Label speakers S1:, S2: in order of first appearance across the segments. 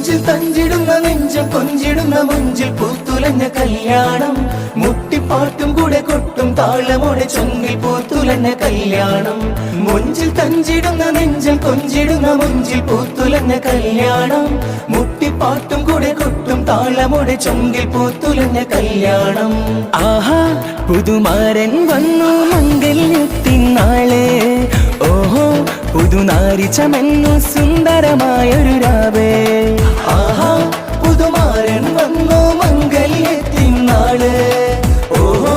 S1: മുഞ്ചിൽ തഞ്ചിടുന്ന നെഞ്ചം കൊഞ്ചിടുന്ന മുഞ്ചിൽ പൂത്തുലഞ്ഞ കല്യാണം മുട്ടിപ്പാട്ടും കൂടെ കൊട്ടും താളമോടെ ചൊങ്കിൽ പൂത്തുലഞ്ഞ കല്യാണം മുഞ്ചിൽ തഞ്ചിടുന്ന നെഞ്ചം കൊഞ്ചിടുന്ന മുഞ്ചിൽ പൂത്തുലഞ്ഞ കല്യാണം മുട്ടിപ്പാട്ടും കൂടെ കൊട്ടും താളമോടെ ചൊങ്കിൽ പൂത്തുലഞ്ഞ കല്യാണം ആഹാ പുതുമാരൻ വന്നു മംഗല്യത്തിനാളെ ഓഹോ പുതുനാരി ചമന്നു സുന്ദരമായൊരു രാവേ ആഹാ പുതുമാരൻ വന്നു മംഗല്യത്തിനാള് ഓഹോ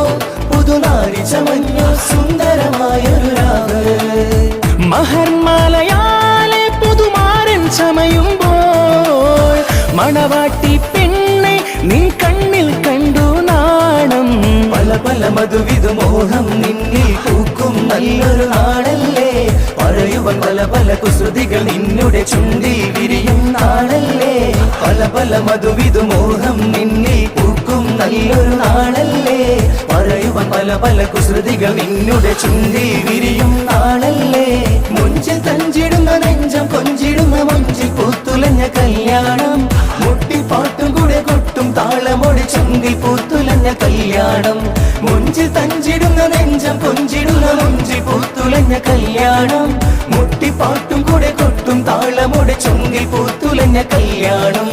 S1: പുതുനാരി ചമന്നു സുന്ദരമായൊരു രാവ് മഹർമാലയാലെ പുതുമാരൻ ചമയുമ്പോൾ മണവാട്ടി പെണ്ണെ നിൻ കണ്ണിൽ കണ്ടു നാണം പല പല മധുവിധു മോഹം നിന്നിൽ പൂക്കും നല്ലൊരു നാടല്ലേ പറയുവൻ പല പല കുസൃതികൾ നിന്നുടെ ചുണ്ടിൽ വിരിയും നാടല്ലേ പല പല മധുവിധു മോഹം നിന്നിൽ പൂക്കും നല്ലൊരു നാടല്ലേ പറയുവൻ പല പല കുസൃതികൾ നിന്നുടെ ചുണ്ടിൽ വിരിയും നാടല്ലേ മുഞ്ചിൽ തഞ്ചിടുന്ന നെഞ്ചം കൊഞ്ചിടുന്ന മുഞ്ചിൽ പൂത്തുലഞ്ഞ കല്യാണം മുട്ടിപ്പാട്ടും കൂടെ കൊട്ടും താളമൊടി ചുണ്ടിൽ പൂത്തുലഞ്ഞ കല്യാണം മുഞ്ചിൽ തഞ്ചിടുന്ന നെഞ്ചം കൊഞ്ചിടുന്ന മുഞ്ചിൽ പൂത്തുലഞ്ഞ കല്യാണം മുട്ടിപ്പാട്ടും കൂടെ കൊട്ടും താളമൊടി ചുണ്ടിൽ പൂത്തുലഞ്ഞ കല്യാണം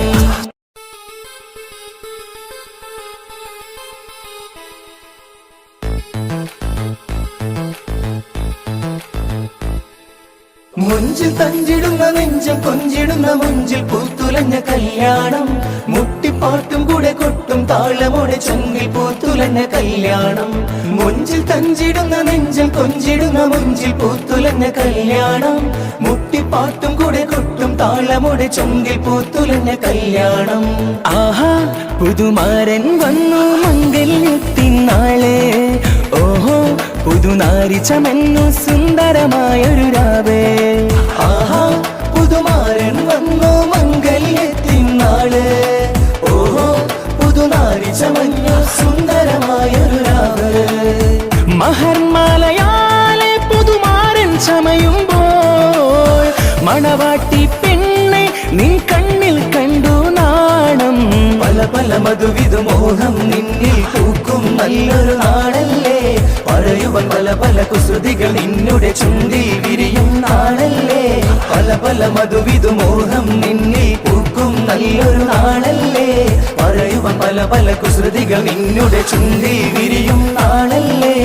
S1: മുഞ്ചിൽ തഞ്ചിടുന്ന നെഞ്ചം കൊഞ്ചിടുന്ന മുഞ്ചിൽ പൂത്തുലഞ്ഞ കല്യാണം മുട്ടിപ്പാട്ടും കൂടെ കൊട്ടും താളമോടെ ചൊങ്കിൽ പൂത്തുലഞ്ഞ കല്യാണം മുഞ്ചിൽ തഞ്ചിടുന്ന നെഞ്ചം കൊഞ്ചിടുന്ന മുഞ്ചിൽ പൂത്തുലഞ്ഞ കല്യാണം മുട്ടിപ്പാട്ടും കൂടെ കൊട്ടും താളമോടെ ചൊങ്കിൽ പൂത്തുലഞ്ഞ കല്യാണം ആഹാ പുതുമാരൻ വന്നു മംഗല്യത്തിനാളെ ഓഹോ പുതുനാരി ചമന്നു സുന്ദരമായൊരു രാവേ ആഹാ പുതുമാരൻ വന്നു മംഗല്യത്തിനാള് ഓഹോ പുതുനാരി ചമന്നു സുന്ദരമായൊരു രാവ് മഹർമാലയാലെ പുതുമാരൻ ചമയുമ്പോൾ മണവാട്ടി പെണ്ണെ നിൻ കണ്ണിൽ കണ്ടു നാണം പല പല മധുവിധു മോഹം നിന്നിൽ പൂക്കും നല്ലൊരു നാടല്ലേ പറയുവൻ പല പല കുസൃതികൾ നിന്നുടെ ചുണ്ടിൽ വിരിയും നാടല്ലേ പല പല മധുവിധു മോഹം നിന്നിൽ പൂക്കും നല്ലൊരു നാടല്ലേ പറയുവൻ പല പല കുസൃതികൾ നിന്നുടെ ചുണ്ടിൽ വിരിയും നാടല്ലേ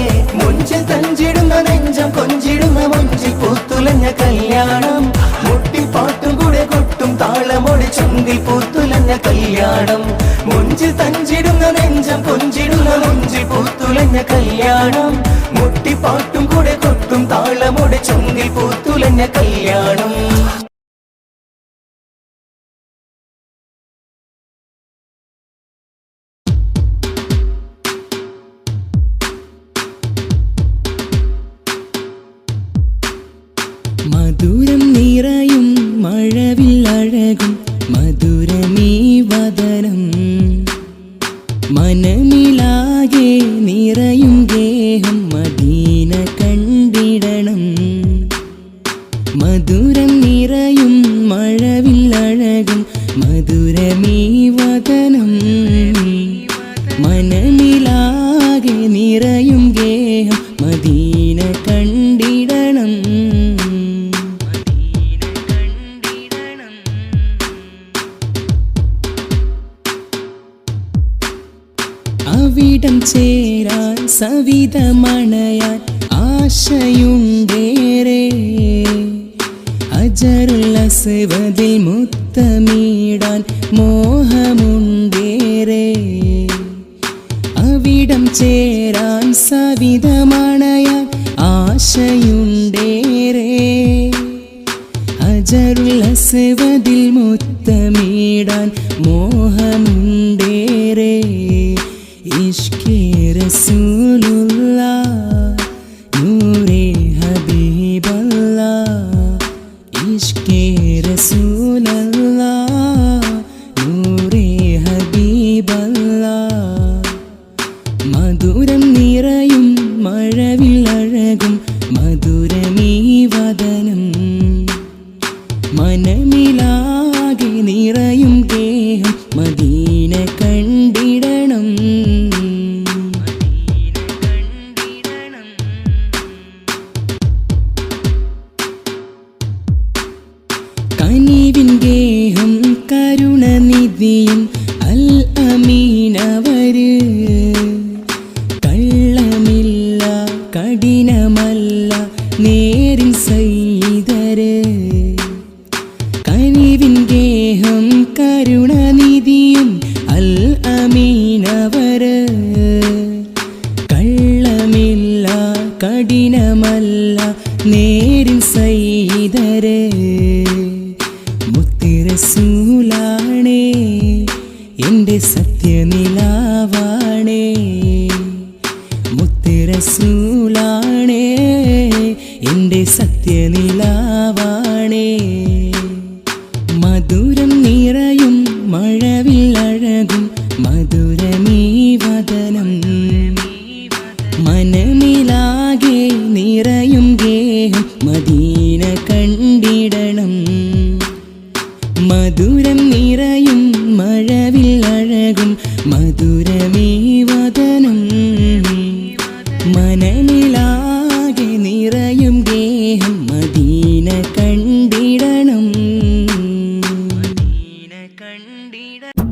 S1: മുഞ്ചിൽ തഞ്ചിടുന്ന നെഞ്ചം കൊഞ്ചിടുന്ന മുഞ്ചിൽ പൂത്തുലഞ്ഞ കല്യാണം മുട്ടിപ്പാട്ടും കൂടെ കൊട്ടും താളമൊടി ചുണ്ടിൽ പൂത്തുലഞ്ഞ കല്യാണം മുഞ്ചിൽ തഞ്ചിടുന്ന നെഞ്ചം കൊഞ്ചിടുന്ന മുഞ്ചിൽ പൂത്തുലഞ്ഞ കല്യാണം മുട്ടിപ്പാട്ടും കൂടെ കൊട്ടും താളമൊടി ചുണ്ടിൽ പൂത്തുലഞ്ഞ കല്യാണം
S2: മധുരം നിറയും മഴവിൽ അഴകും മധുരമീ വദനം മനമിലാകെ നിറയും ഗേഹം മദീന കണ്ടിടണം മധുരം നിറയും മഴവിൽ അഴകും മധുരമീ വദനം മനമിലാകെ നിറയും ഗേഹം മദീന കണ്ടിടണം അവിടം ചേരാൻ സവിതമണയാൻ ആശയുണ്ടേറെ ഹജറുൽ അസ്വദിൽ മുത്തമിടാൻ മോഹമുണ്ടേറെ അവിടം ചേരാൻ സവിതമണയാൻ ആശയുണ്ടേറെ ഹജറുൽ അസ്വദിൽ മുത്തമിടാൻ മോഹമുണ്ടേറെ ഇഷ്കേ റസൂലുള്ളാഹ് നൂറേ ഹബീബല്ലാഹ് ഇഷ്കേ റസൂലുള്ളാഹ് നൂറേ ഹബീബല്ലാഹ് മധുരം നിറയും മഴവിൽ അഴകും മധുരമീ വദനം മനമിലാകെ നിറയും കള്ളമില്ല കഠിനമല്ല നേരിൻ സൈതര് മുത്തിറസൂലാണേ എൻ്റെ സത്യനിലാവാണേ മുത്തിറസൂലാണേ എൻ്റെ സത്യനിലാവാണേ മധുരം നിറയും മഴവില്ലഴകും മധുരമീ വദനം മനമിലാകെ നിറയും ഗേഹം മദീന കണ്ടിടണം മധുരം നിറയും മഴവില്ലഴകും മധുരമീ വദനം മനമിലാകെ നിറയും ഗേഹം മദീന കണ്ടിടണം മദീന കണ്ടിടണം.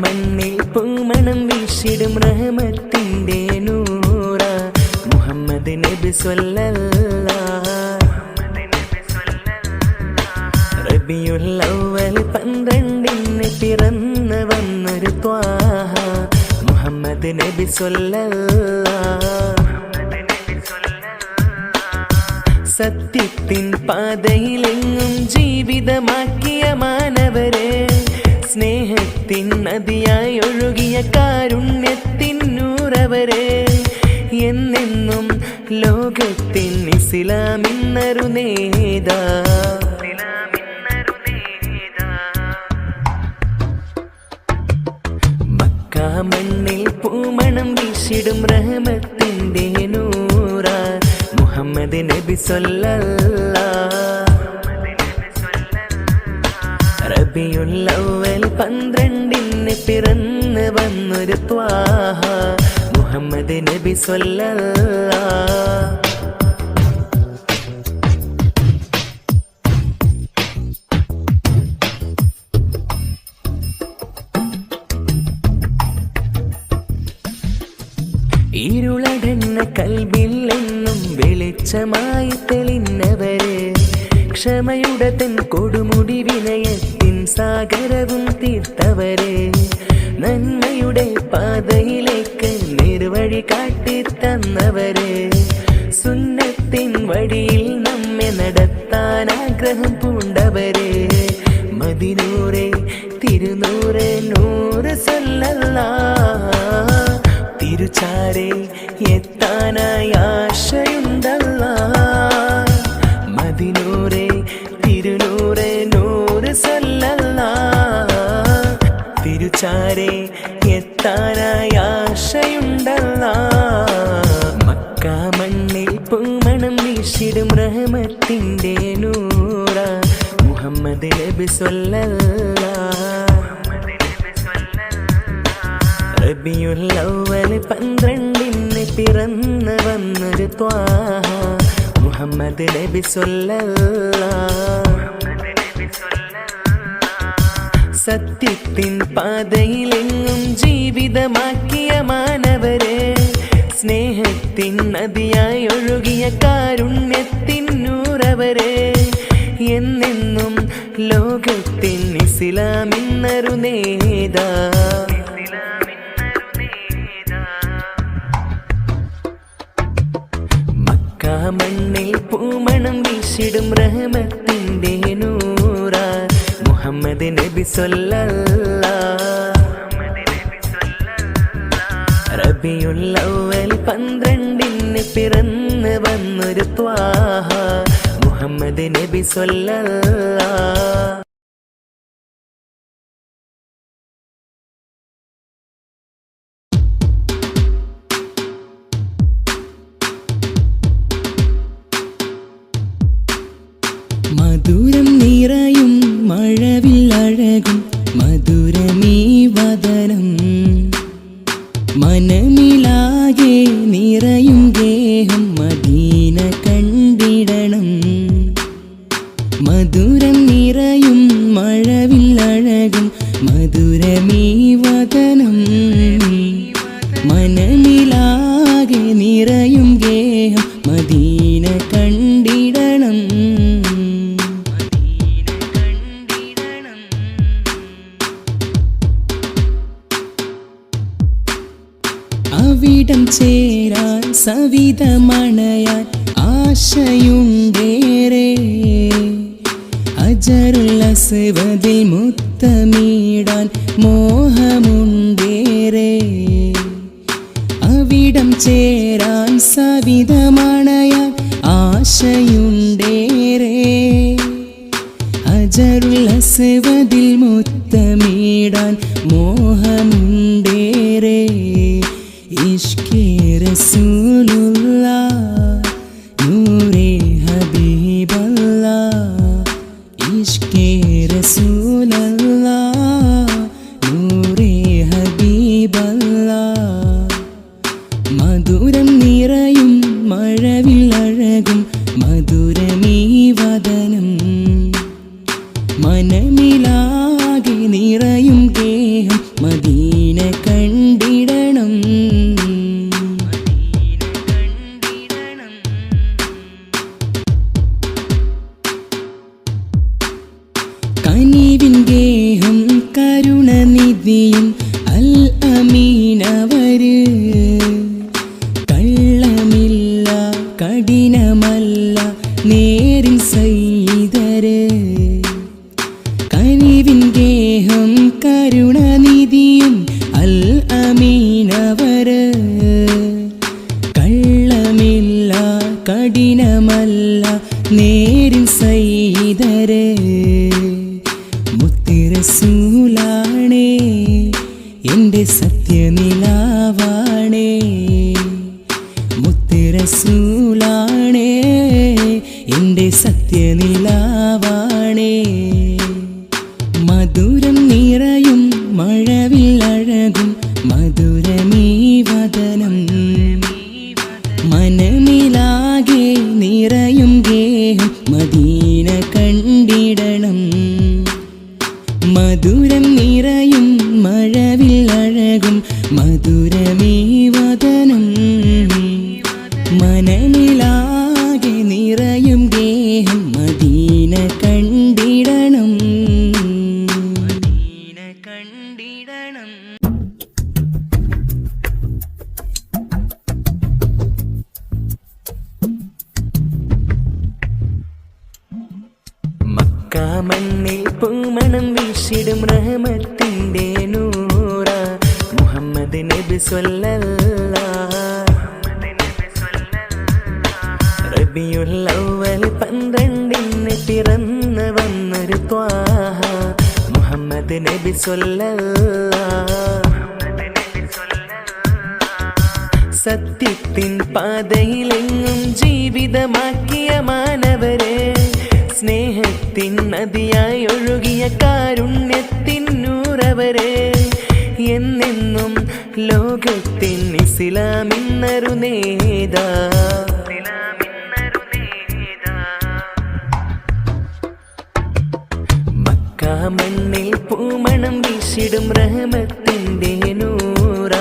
S1: മണ്ണിൽ പൂമണം വീശിടും റഹ്മത്തിന്റെ നൂറ മുഹമ്മദ് നബി സ്വല്ലല്ലാഹ് റബിയുൽ അവ്വൽ 12 പിറന്നു വന്നൊരു ത്വാഹ മുഹമ്മദ് നബി സ്വല്ലല്ലാഹ് സത്യത്തിൻ പാതയിലെങ്ങും ജീവിതമാക്കിയ മാനവരെ സ്നേഹത്തിൻ നദിയായി ഒഴുകിയ കാരുണ്യത്തിൻ നൂറവരെ എന്നെന്നും ലോകത്തിൻ ഇസ്ലാമിൻ നറുനേതാ മക്ക മണ്ണിൽ പൂമണം വീശിടും റഹ്മത്തിന്റെ നൂറ മുഹമ്മദ് നബി സ്വല്ലല്ലാഹ് റബിയുൽ അവ്വൽ 12 പിറന്നു വന്നൊരു ത്വാഹ മുഹമ്മദ് നബി സ്വല്ലല്ലാഹ് ഇരുളടന്ന കൽബിലെന്നും വെളിച്ചമായി തെളിഞ്ഞവരെ ക്ഷമയുടെ തൻ കൊടുമുടി വിനയത്തിൻ സാഗരവും തീർത്തവരെ നന്മയുടെ പാതയിലേക്ക് നിർവഴി കാട്ടി തന്നവരെ സുന്നത്തിൻ വഴിയിൽ നമ്മെ നടത്താൻ ആഗ്രഹം പൂണ്ടവരെ മദിനൂറെ തിരുനൂറെ നൂറ് സല്ലല്ലാഹ് തിരുചാരെ എത്താനായി ആശയുണ്ടല്ലാഹ് മദിനൂറെ തിരുനൂറെ നൂറ് സല്ലല്ലാഹ് തിരുചാരെ എത്താനായി ആശയുണ്ടല്ലാഹ് മക്ക മണ്ണിൽ പൂമണം വീശിടും റഹ്മത്തിന്റെ നൂറ മുഹമ്മദ് നബി സ്വല്ലല്ലാഹ് റബിയുൽ അവ്വൽ 12 പിറന്നു വന്നൊരു ത്വാഹ മുഹമ്മദ് നബി സ്വല്ലല്ലാഹ് സത്യത്തിൻ പാതയിലെങ്ങും ജീവിതമാക്കിയ മാനവരെ സ്നേഹത്തിൻ നദിയായി ഒഴുകിയ കാരുണ്യത്തിൻ നൂറവരെ എന്നെന്നും ലോകത്തിൻ ഇസ്ലാമിൻ നറുനേതാ മക്ക മണ്ണിൽ പൂമണം വീശിടും റഹ്മത്തിന്റെ നൂറ മുഹമ്മദ് നബി സ്വല്ലല്ലാഹ് റബിയുൽ അവ്വൽ 12 പിറന്നു വന്നൊരു ത്വാഹ മുഹമ്മദ് നബി സ്വല്ലല്ലാഹ്
S2: മധുരം നിറയും മഴവില്ലഴകും മധുരമീ വദനം മനമിലാകെ നിറയും ഗേഹം മദീന കണ്ടിടണം മധുരം നിറയും മഴവില്ലഴകും മധുരമീ വദനം മനമിലാകെ നിറയും ഗേഹം മദീന കണ്ടിടണം അസ്വദിൽ മുത്തമിടാൻ മോഹമുണ്ടേറെ. അവിടം ചേരാൻ സവിധമണയാൻ ആശയുണ്ടേറെ. ഹജറുൽ അസ്വദിൽ മുത്തമിടാൻ മോഹമുണ്ടേറെ. ഇഷ്കേ റസൂലുള്ളാഹ് നൂറേ ഹബീബല്ലാഹ്. ഇഷ്കേ റസൂലല്ലാഹ് നൂറേ ഹബീബല്ലാഹ്. മധുരം നിറയും മഴവില്ലഴകും മധുരമീ വദനം. മനമിലാകെ നിറയും ഗേഹം മദീന കണ്ടിടണം. കനിവിൻ ഗേഹം കരുണനിധിയും അൽ അമീനവര്. കള്ളമില്ല കഠിനമല്ല നേരിൽ സയ്യിദര്. കനിവിൻ ഗേഹം കരുണനിധിയും അൽ അമീനവര്. കള്ളമില്ല കഠിനമല്ല നേരിൽ സയ്യിദര്. മുത്തുറസൂലാണേ എൻ്റെ സത്യനിലാവാണേ. മുത്തുറസൂലാണേ എൻ്റെ സത്യനിലാവാണേ. മധുരം നിറയും മഴവില്ലഴകും മധുരമീ വദനം. മനമിലാകെ നിറയും ഗേഹം മദീന കണ്ടിടണം. മധുരം നിറയും മഴവില്ലഴകും മധുരമീ വദനം. മനമിലാകെ നിറയും ഗേഹം മദീന കണ്ടിടണം. മദീന കണ്ടിടണം.
S1: മണ്ണിൽ പൂമണം വീശിടും റഹ്മത്തിന്റെ നൂറ മുഹമ്മദ് നബി സ്വല്ലല്ലാഹ്. റബിയുൽ അവ്വൽ 12 പിറന്നു വന്നൊരു ത്വാഹ മുഹമ്മദ് നബി സ്വല്ലല്ലാഹ്. സത്യത്തിൻ പാതയിലെങ്ങും ജീവിതമാക്കിയ മാനവരെ. സ്നേഹത്തിൻ നദിയായി ഒഴുകിയ കാരുണ്യത്തിൻ നൂറവരെ. എന്നെന്നും ലോകത്തിൻ ഇസ്ലാമിന്നൊരു നേതാ. മക്ക മണ്ണിൽ പൂമണം വീശിടും റഹ്മത്തിന്റെ നൂറ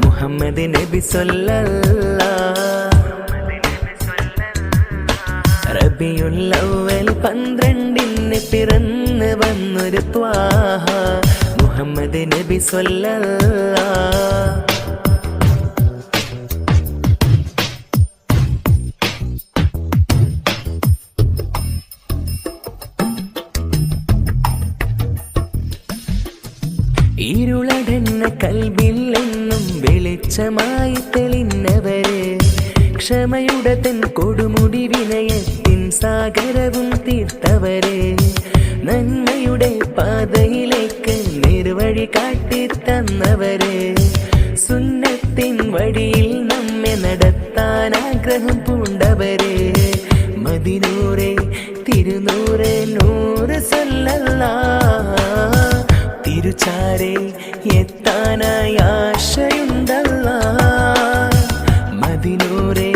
S1: മുഹമ്മദ് നബി സ്വല്ലല്ലാഹ്. റബിയുൽ അവ്വൽ 12 പിറന്നു വന്നൊരു ത്വാഹ മുഹമ്മദ് നബി സ്വല്ലല്ലാഹ്. ഇരുളടന്ന കൽബിൽ എന്നും വെളിച്ചമായി തെളിഞ്ഞവര്. ക്ഷമയുടെ തൻ കൊടുമുടി വിനയത്തിൻ സാഗരവും തീർത്തവരെ. നന്മയുടെ പാതയിലേക്ക് നിർവഴി കാട്ടിത്തന്നവരെ. സുന്നത്തിൻ വഴിയിൽ നമ്മെ നടത്താൻ ആഗ്രഹം പൂണ്ടവരെ. മദിനൂറെ തിരുനൂറെ നൂറ് സ്വല്ലല്ലാഹ്. തിരുച്ചാരെ എത്താനായി ആശയുണ്ടല്ലാഹ്. മദിനൂറെ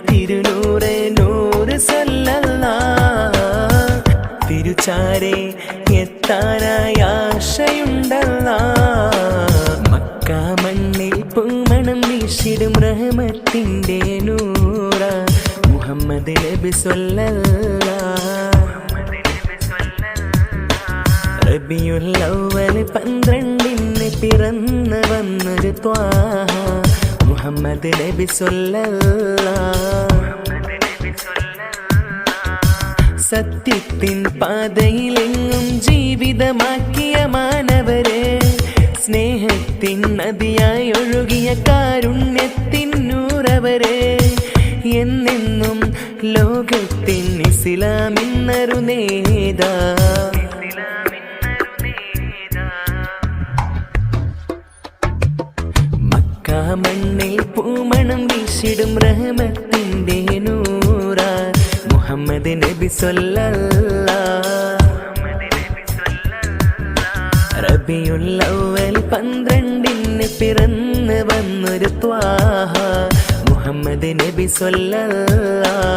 S1: തിരുനൂറെ നൂറ് സ്വല്ലല്ലാഹ്. തിരുച്ചാരെ എത്താനായി ആശയുണ്ടല്ലാഹ്. മക്ക മണ്ണിൽ പൂമണം വീശിടും റഹ്മത്തിന്റെ നൂറ മുഹമ്മദ് നബി സ്വല്ലല്ലാഹ്. റബിയുൽ അവ്വൽ 12 പിറന്നു വന്നൊരു ത്വാഹ മുഹമ്മദ് നബി സ്വല്ലല്ലാഹ്. സത്യത്തിൻ പാതയിലെങ്ങും ജീവിതമാക്കിയ മാനവരെ, സ്നേഹത്തിൻ നദിയായി ഒഴുകിയ കാരുണ്യത്തിൻ നൂറവരെ, എന്നെന്നും ലോകത്തിൻ ഇസ്ലാമിന്നൊരു നേതാ. മക്ക മണ്ണിൽ പൂമണം വീശിടും റഹ്മത്തിന്റെ നൂറ മുഹമ്മദ് നബി സ്വല്ലല്ലാഹ്. റബിയുൽ അവ്വൽ 12 പിറന്ന് വന്നൊരു ത്വാഹ മുഹമ്മദ് നബി സ്വല്ലല്ലാഹ്.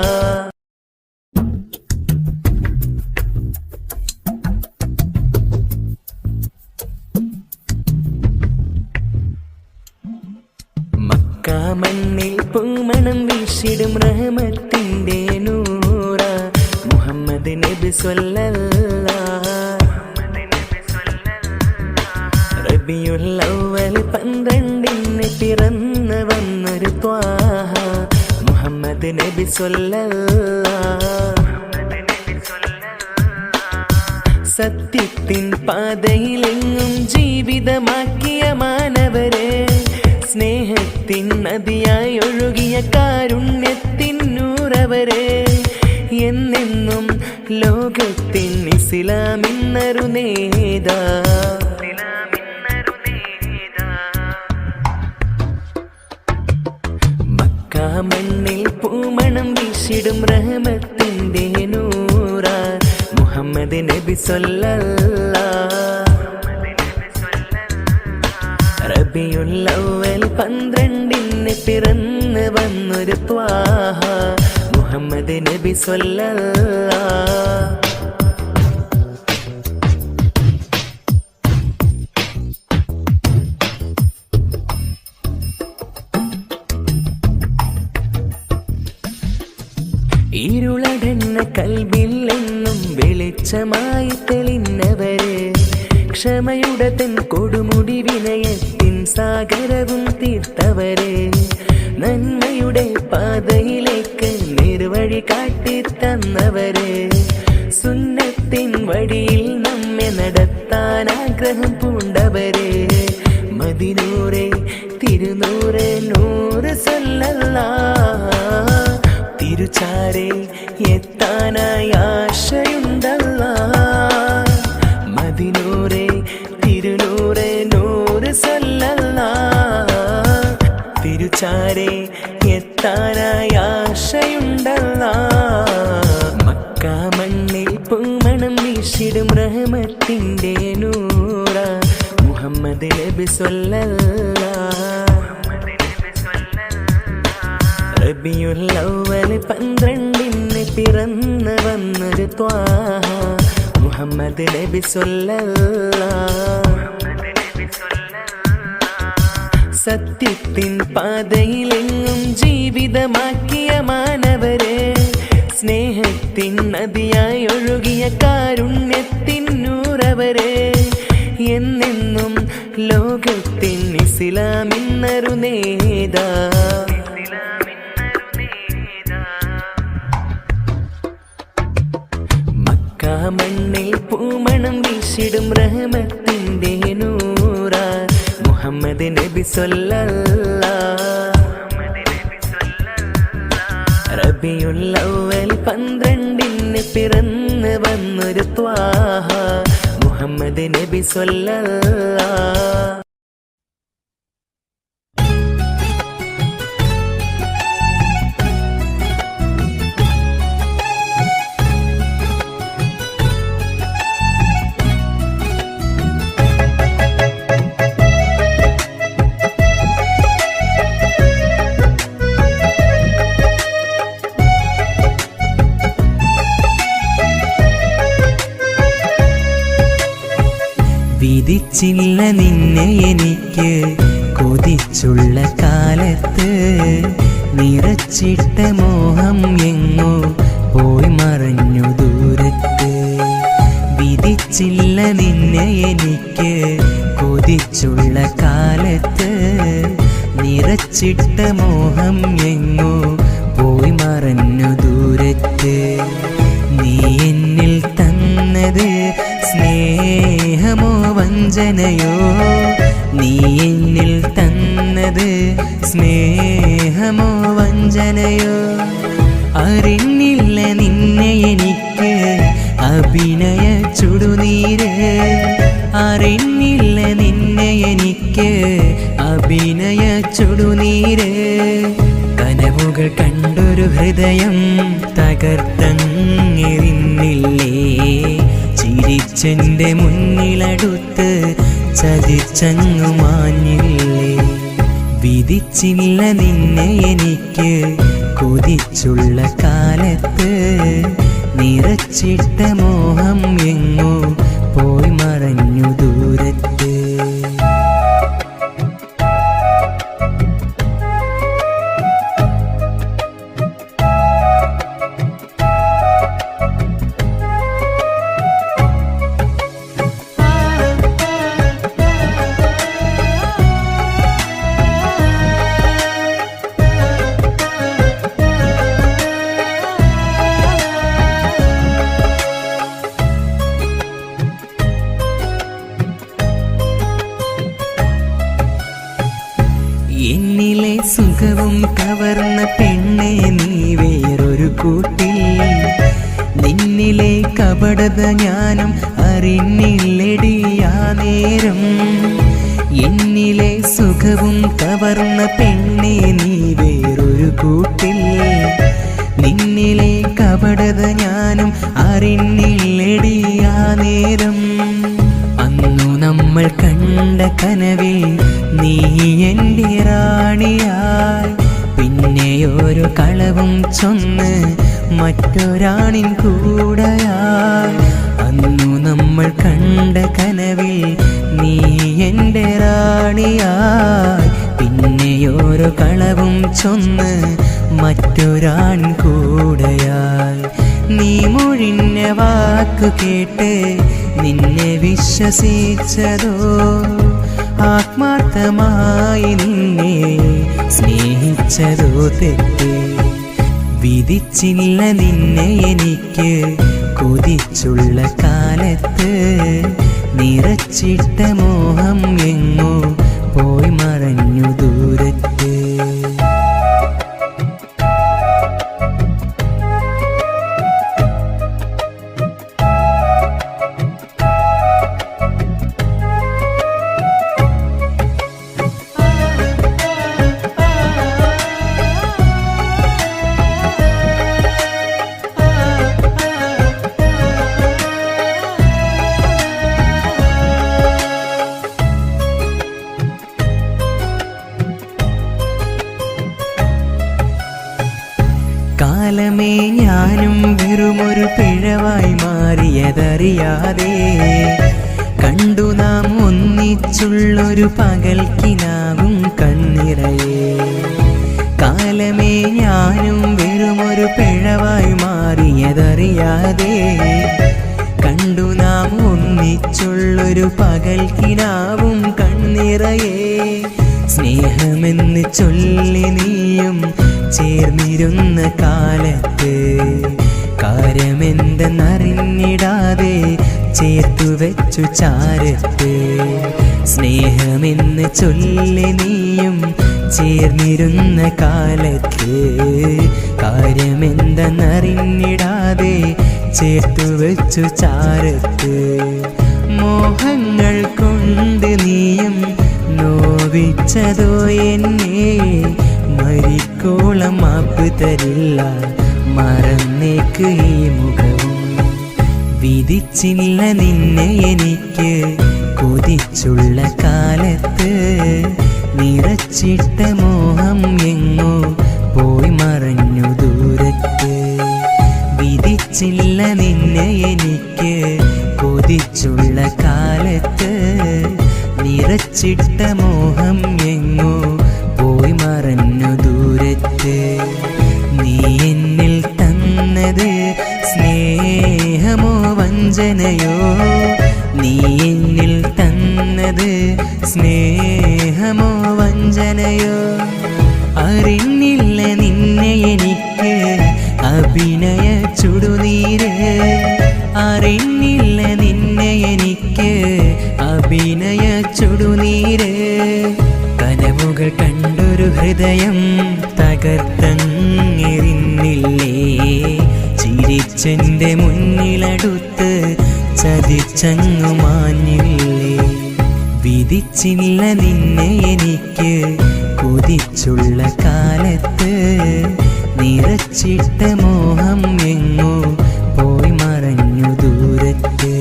S1: മക്ക മണ്ണിൽ പൂമണം വീശിടും റഹ്മത്തിന്റെ നൂറ മുഹമ്മദ് നബി സ്വല്ലല്ലാഹ്. റബിയുൽ അവ്വൽ 12 പിറന്ന് വന്നൊരു ത്വാഹ മുഹമ്മദ് നബി സ്വല്ലല്ലാഹ്. സത്യത്തിൻ പാതയിലെങ്ങും ജീവിതമാക്കിയ മാനവരെ, സ്നേഹത്തിൻ നദിയായി ഒഴുകിയ കാരുണ്യത്തിൻ നൂറവരെ, എന്നെന്നും ലോകത്തിൻ ഇസ്ലാമിന്നൊരു നേതാ. മക്ക മണ്ണിൽ പൂമണം വീശിടും റഹ്മത്തിന്റെ നൂറ മുഹമ്മദ് നബി സ്വല്ലല്ലാഹ്. റബിയുൽ അവ്വൽ 12 പിറന്ന് വന്നൊരു ത്വാഹ മുഹമ്മദ് നബി സ്വല്ലല്ലാഹ്. ഇരുളടന്ന കൽബിൽ എന്നും വെളിച്ചമായി തെളിഞ്ഞവരെ, ക്ഷമയുടെ തൻ കൊടുമുടി വിനയത്തിൻ സാഗരവും തീർത്തവരെ, നന്മയുടെ പാതയിലേക്ക് നിർവഴി കാട്ടിത്തന്നവരെ, സുന്നത്തിൻ വഴിയിൽ നമ്മെ നടത്താൻ ആഗ്രഹം പൂണ്ടവരെ, മദിനൂറെ തിരുനൂറെ നൂറ് സ്വല്ലല്ലാഹ്. തിരുച്ചാരെ എത്താനായി ആശയുണ്ടല്ലാഹ്. മദിനൂറെ തിരുനൂറെ നൂറ് സ്വല്ലല്ലാഹ്. തിരുച്ചാരെ എത്താനായി ആശയുണ്ടല്ലാഹ്. മക്ക മണ്ണിൽ പൂമണം വീശിടും റഹ്മത്തിന്റെ നൂറ മുഹമ്മദ് നബി സ്വല്ലല്ലാഹ്. റബിയുൽ അവ്വൽ 12 പിറന്ന് വന്നൊരു ത്വാഹ മുഹമ്മദ് നബി സ്വല്ലല്ലാഹ്. സത്യത്തിൻ പാതയിലെങ്ങും ജീവിതമാക്കിയ മാനവരെ, സ്നേഹത്തിൻ നദിയായി ഒഴുകിയ കാരുണ്യത്തിൻ നൂറവരെ, എന്നെന്നും ലോകത്തിൻ ഇസ്ലാമിന്നൊരു നേതാ. മക്ക മണ്ണിൽ പൂമണം വീശിടും റഹ്മത്തിന്റെ നൂറ മുഹമ്മദ് നബി സ്വല്ലല്ലാഹ്. റബിയുൽ അവ്വൽ 12 പിറന്ന് വന്നൊരു ത്വാഹ മുഹമ്മദ് നബി സ്വല്ലല്ലാഹ്.
S2: വിധിച്ചില്ല നിന്നെ എനിക്ക് കൊതിച്ചുള്ള കാലത്ത്, നിറച്ചിട്ട മോഹം എങ്ങോ പോയി മറഞ്ഞു ദൂരത്ത്. വിധിച്ചില്ല നിന്നെ എനിക്ക് കൊതിച്ചുള്ള കാലത്ത്, നിറച്ചിട്ട മോഹം എങ്ങോ പോയി മറഞ്ഞു ദൂരത്ത്. നീ വഞ്ചനയോ നീ എന്നിൽ തന്നത് സ്നേഹമോ വഞ്ചനയോ അറിഞ്ഞില്ല നിന്നെ എനിക്ക് അഭിനയ ചുടുനീര് അറിഞ്ഞില്ല നിന്നെ എനിക്ക് അഭിനയ ചുടുനീര് കനവുകൾ കണ്ടൊരു ഹൃദയം തകർത്തങ്ങിരുന്നില്ലേ ചിരിച്ചെൻ്റെ മുന്നിലടുത്ത് ചതിച്ചങ്ങു മാഞ്ഞില്ലേ വിധിച്ചില്ല നിന്നെ എനിക്ക് കൊതിച്ചുള്ള കാലത്ത് നിറച്ചിട്ട മോഹം എങ്ങോ പോയി മറഞ്ഞു ദൂരത്ത് എന്നിലെ സുഖവും കവർന്ന പെണ്ണെ നീ വേറൊരു കൂട്ടിൽ നിന്നിലെ കപടത ഞാനും അറിഞ്ഞില്ലടിയാ നേരം എന്നിലെ സുഖവും കവർന്ന പെണ്ണെ നീ വേറൊരു കൂട്ടിൽ നിന്നിലെ കപടത ഞാനും അറിഞ്ഞില്ലടിയാ നേരം അന്നു നമ്മൾ കണ്ട കനവിൽ നീ എൻ്റെ റാണിയായി പിന്നെ ഓരോ കളവും ചൊന്ന് മറ്റൊരാണിൻ കൂടെയായി അന്നു നമ്മൾ കണ്ട കനവിൽ നീ എൻ്റെ റാണിയായി പിന്നെ ഓരോ കളവും ചൊന്ന് മറ്റൊരാൺ കൂടെയായി നീ മൊഴിഞ്ഞ വാക്കു കേട്ട് നിന്നെ വിശ്വസിച്ചതോ ആത്മാർത്ഥമായി നിന്നെ സ്നേഹിച്ചതോ തെറ്റ് വിധിച്ചില്ല നിന്നെ എനിക്ക് കൊതിച്ചുള്ള കാലത്ത് നിറച്ചിട്ട മോഹം എങ്ങോ പോയി മറഞ്ഞു ദൂരത്ത് കാലമേ ഞാനും വെറുമൊരു പിഴവായി മാറിയതറിയാതെ കണ്ടു നാം ഒന്നിച്ചുള്ളൊരു പകൽക്കിനാവും കണ്ണിറയെ കാലമേ ഞാനും വെറുമൊരു പിഴവായി മാറിയതറിയാതെ കണ്ടു നാം ഒന്നിച്ചുള്ളൊരു പകൽക്കിനാവും കണ്ണിറയെ സ്നേഹമെന്ന് ചൊല്ലി നീയും ചേർന്നിരുന്ന കാലത്ത് കാര്യമെന്തെന്നറിഞ്ഞിടാതെ ചേർത്തു വെച്ചു ചാരത്ത് സ്നേഹമെന്ന് ചൊല്ലി നീയും ചേർന്നിരുന്ന കാലത്ത് കാര്യമെന്തെന്നറിഞ്ഞിടാതെ ചേർത്തു വെച്ചു ചാരത്ത് മോഹങ്ങൾ കൊണ്ട് നീയും നോവിച്ചതോ എന്നെ മരിക്കോളം മാപ്പ് തരില്ല മറന്നേക്ക് ഈ മുഖവും വിധിച്ചില്ല നിന്നെ എനിക്ക് കൊതിച്ചുള്ള കാലത്ത് നിറച്ചിട്ട മോഹം എങ്ങോ പോയി മറഞ്ഞു ദൂരത്ത് വിധിച്ചില്ല നിന്നെ എനിക്ക് കൊതിച്ചുള്ള കാലത്ത് നിറച്ചിട്ട മോഹം എങ്ങോ പോയി മറഞ്ഞു ദൂരത്ത് നീ എന്നിൽ തന്നത് സ്നേഹമോ വഞ്ചനയോ നീ എന്നിൽ തന്നത് സ്നേഹമോ വഞ്ചനയോ അറിഞ്ഞില്ല നിന്നെ എനിക്ക് അഭിനയ ചുടുനീര് അറിഞ്ഞില്ല നിന്നെ എനിക്ക് അഭിനയ ഹൃദയം തകർത്തെറിഞ്ഞില്ലേ, ചിരിച്ചെൻ്റെ മുന്നിലടുത്ത് ചതിച്ചങ്ങു മാഞ്ഞില്ലേ. വിധിച്ചില്ല നിന്നെ എനിക്ക് കൊതിച്ചുള്ള കാലത്ത്, നിറച്ചിട്ട മോഹം എങ്ങോ പോയി മറഞ്ഞു ദൂരത്ത്.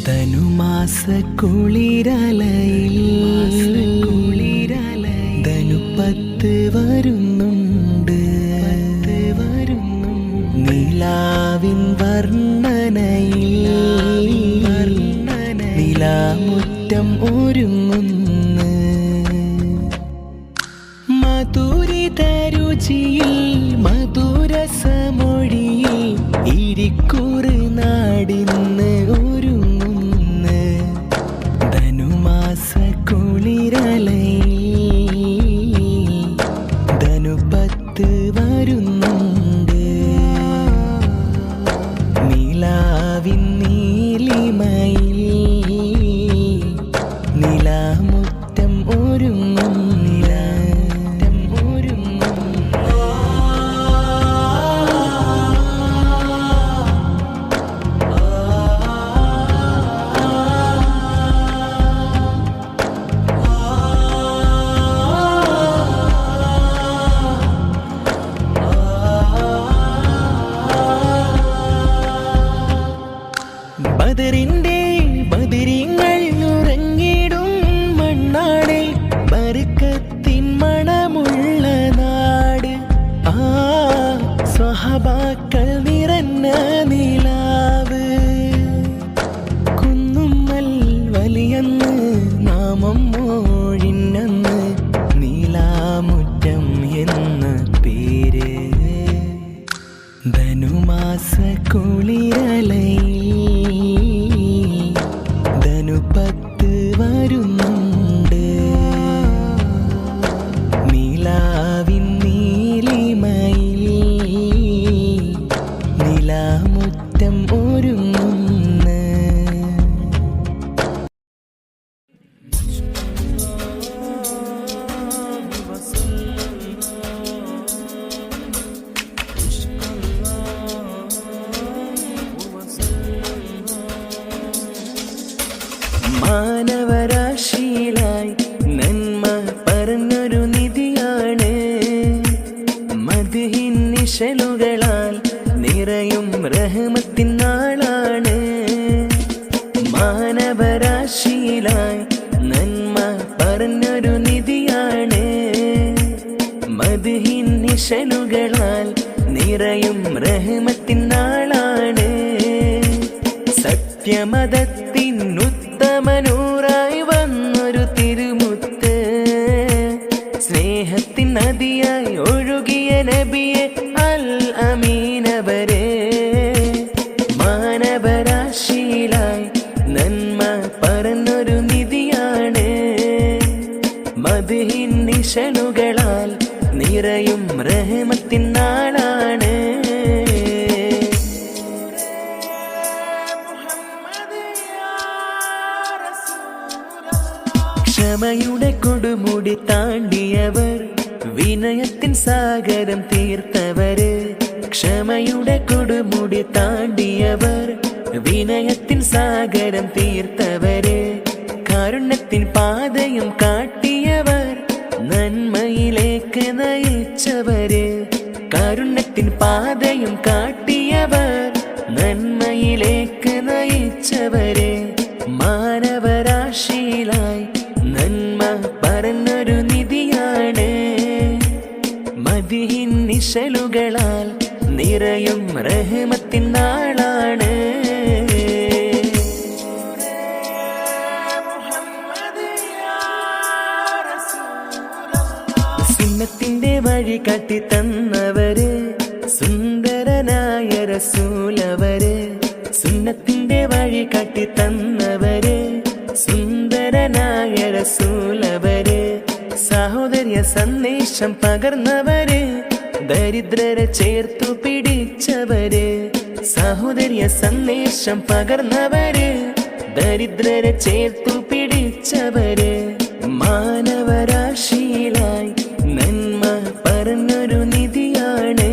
S2: ധനുമാസ കുളിരലയിൽ ധനുപ്പത്ത് വരുന്നുണ്ട്, നിലാവിൻ വർണ്ണനയിൽ നിലാമുറ്റം ഒരുങ്ങുന്നു. മധുരിത രുചിയിൽ മധുരസമൊഴിയിൽ ഇരിക്കുറ് നാടിന്ന് ഒരുങ്ങുന്നു. ധനുമാസ കുളിരലയിൽ ധനുപ്പത്ത് വരുന്നുണ്ട്, നിലാവിൻ നീലിമയിൽ നിലാമുറ്റം ഒരുങ്ങും. ബദറിന്റെ ബദരിങ്ങൾ ഉറങ്ങിടും മണ്ണാടെ, ബർക്കത്തിൻ മണമുള്ള നാട്. ആ സ്വഹബാക്കൾ നിറഞ്ഞ നിലാവ്, കുന്നുമ്മൽ വലിയന്ന് നാമം മോഴിനന്ന് നീലാമുറ്റം എന്ന പേര്. ധനുമാസ കുളിരലയിൽ ധനുപ്പത്ത് വരുന്നുണ്ട്, നിലാവിൻ നീലിമയിൽ നിലാമുറ്റം ഒരുങ്ങുന്നു. മാനവരാശിയിലായി നന്മ പറഞ്ഞൊരു നിധിയാണ്, മദ്ഹിൻ നിശലുകളാൽ നിറയും റഹ്മത്തിൻ നാളാണ്. മാനവരാശിയിലായി നന്മ പറഞ്ഞൊരു നിധിയാണ്, മദ്ഹിൻ നിശലുകളാൽ നിറയും റഹ്മത്തിൻ നാളാണ്. സത്യമതത്തിൻ ഉത്തമനൂറായി വന്നൊരു തിരുമുത്ത്, സ്നേഹത്തിൻ നദിയായി ഒഴുകിയ നബിയെ അൽ അമീനവരെ. മാനവരാശിയിലായി നന്മ പറഞ്ഞൊരു നിധിയാണ്, മദ്ഹിൻ നിശലുകളാൽ നിറയും റഹ്മത്തിൻ നാളാണ്. ക്ഷമയുടെ കൊടുമുടി താണ്ടിയവർ, വിനയത്തിൻ സാഗരം തീർത്തവര്. ക്ഷമയുടെ കൊടുമുടി താണ്ടിയവർ, വിനയത്തിൻ സാഗരം തീർത്തവര്. കാരുണ്യത്തിൻ പാതയും കാട്ടിയവർ, നന്മയിലേക്ക് നയിച്ചവര്. കാരുണ്യത്തിൻ പാതയും കാട്ടിയവർ, നന്മയിലേക്ക് നയിച്ചവര്. മാനവരാശിയിലായി നന്മ പറഞ്ഞൊരു നിധിയാണ്, മദ്ഹിൻ നിശലുകളാൽ നിറയും റഹ്മത്തിൻ നാളാണ്. സുന്നത്തിന്റെ വഴി കാട്ടി തന്നവര്, സുന്ദരനായ റസൂലവര്. സുന്നത്തിന്റെ വഴി കാട്ടി തന്നവര്, സുന്ദരനായ റസൂലവര്. സഹോദര്യ സന്ദേശം പകർന്നവര്, ദരിദ്രരെ ചേർത്തു പിടിച്ചവര്. സഹോദര്യ സന്ദേശം പകർന്നവര്, ദരിദ്രരെ ചേർത്തു പിടിച്ചവര്. മാനവരാശിയിലായി നന്മ പറഞ്ഞൊരു നിധിയാണ്.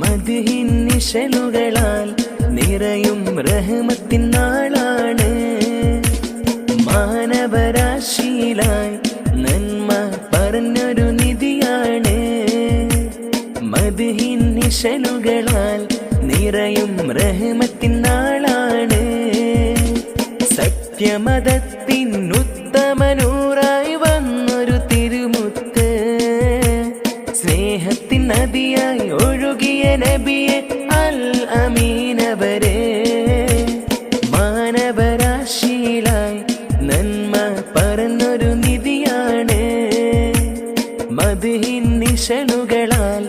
S2: മദ്ഹിൻ നിശലുകളാൽ നിറയും റഹ്മത്തിൻ നാളാണ്. മാനവരാശിയിലായി നന്മ പറഞ്ഞൊരു നിധിയാണ്. മദ്ഹിൻ നിശലുകളാൽ നിറയും റഹ്മത്തിൻ നാളാണ്. സത്യമതത്തിൻ ഉത്തമനൂറായി വന്നൊരു തിരുമുത്ത്, സ്നേഹത്തിൻ നദിയായി ഒഴുകിയ നബിയെ അൽ അമീനവരെ. മാനവരാശിയിലായി നന്മ പറഞ്ഞൊരു നിധിയാണ്. മദ്ഹിൻ നിശലുകളാൽ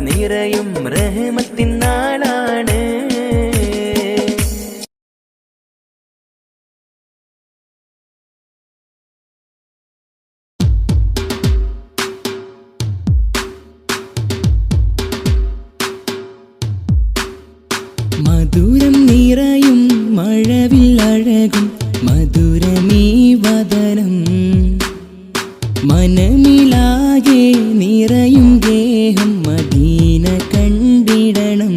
S2: നിറയും റഹ്മത്തിൻ നാളാണ്.
S1: മധുരം നിറയും മഴവില്ലഴകും മധുരമീ വദനം. മനമിലാകെ നിറയും ഗേഹം മദീന കണ്ടിടണം.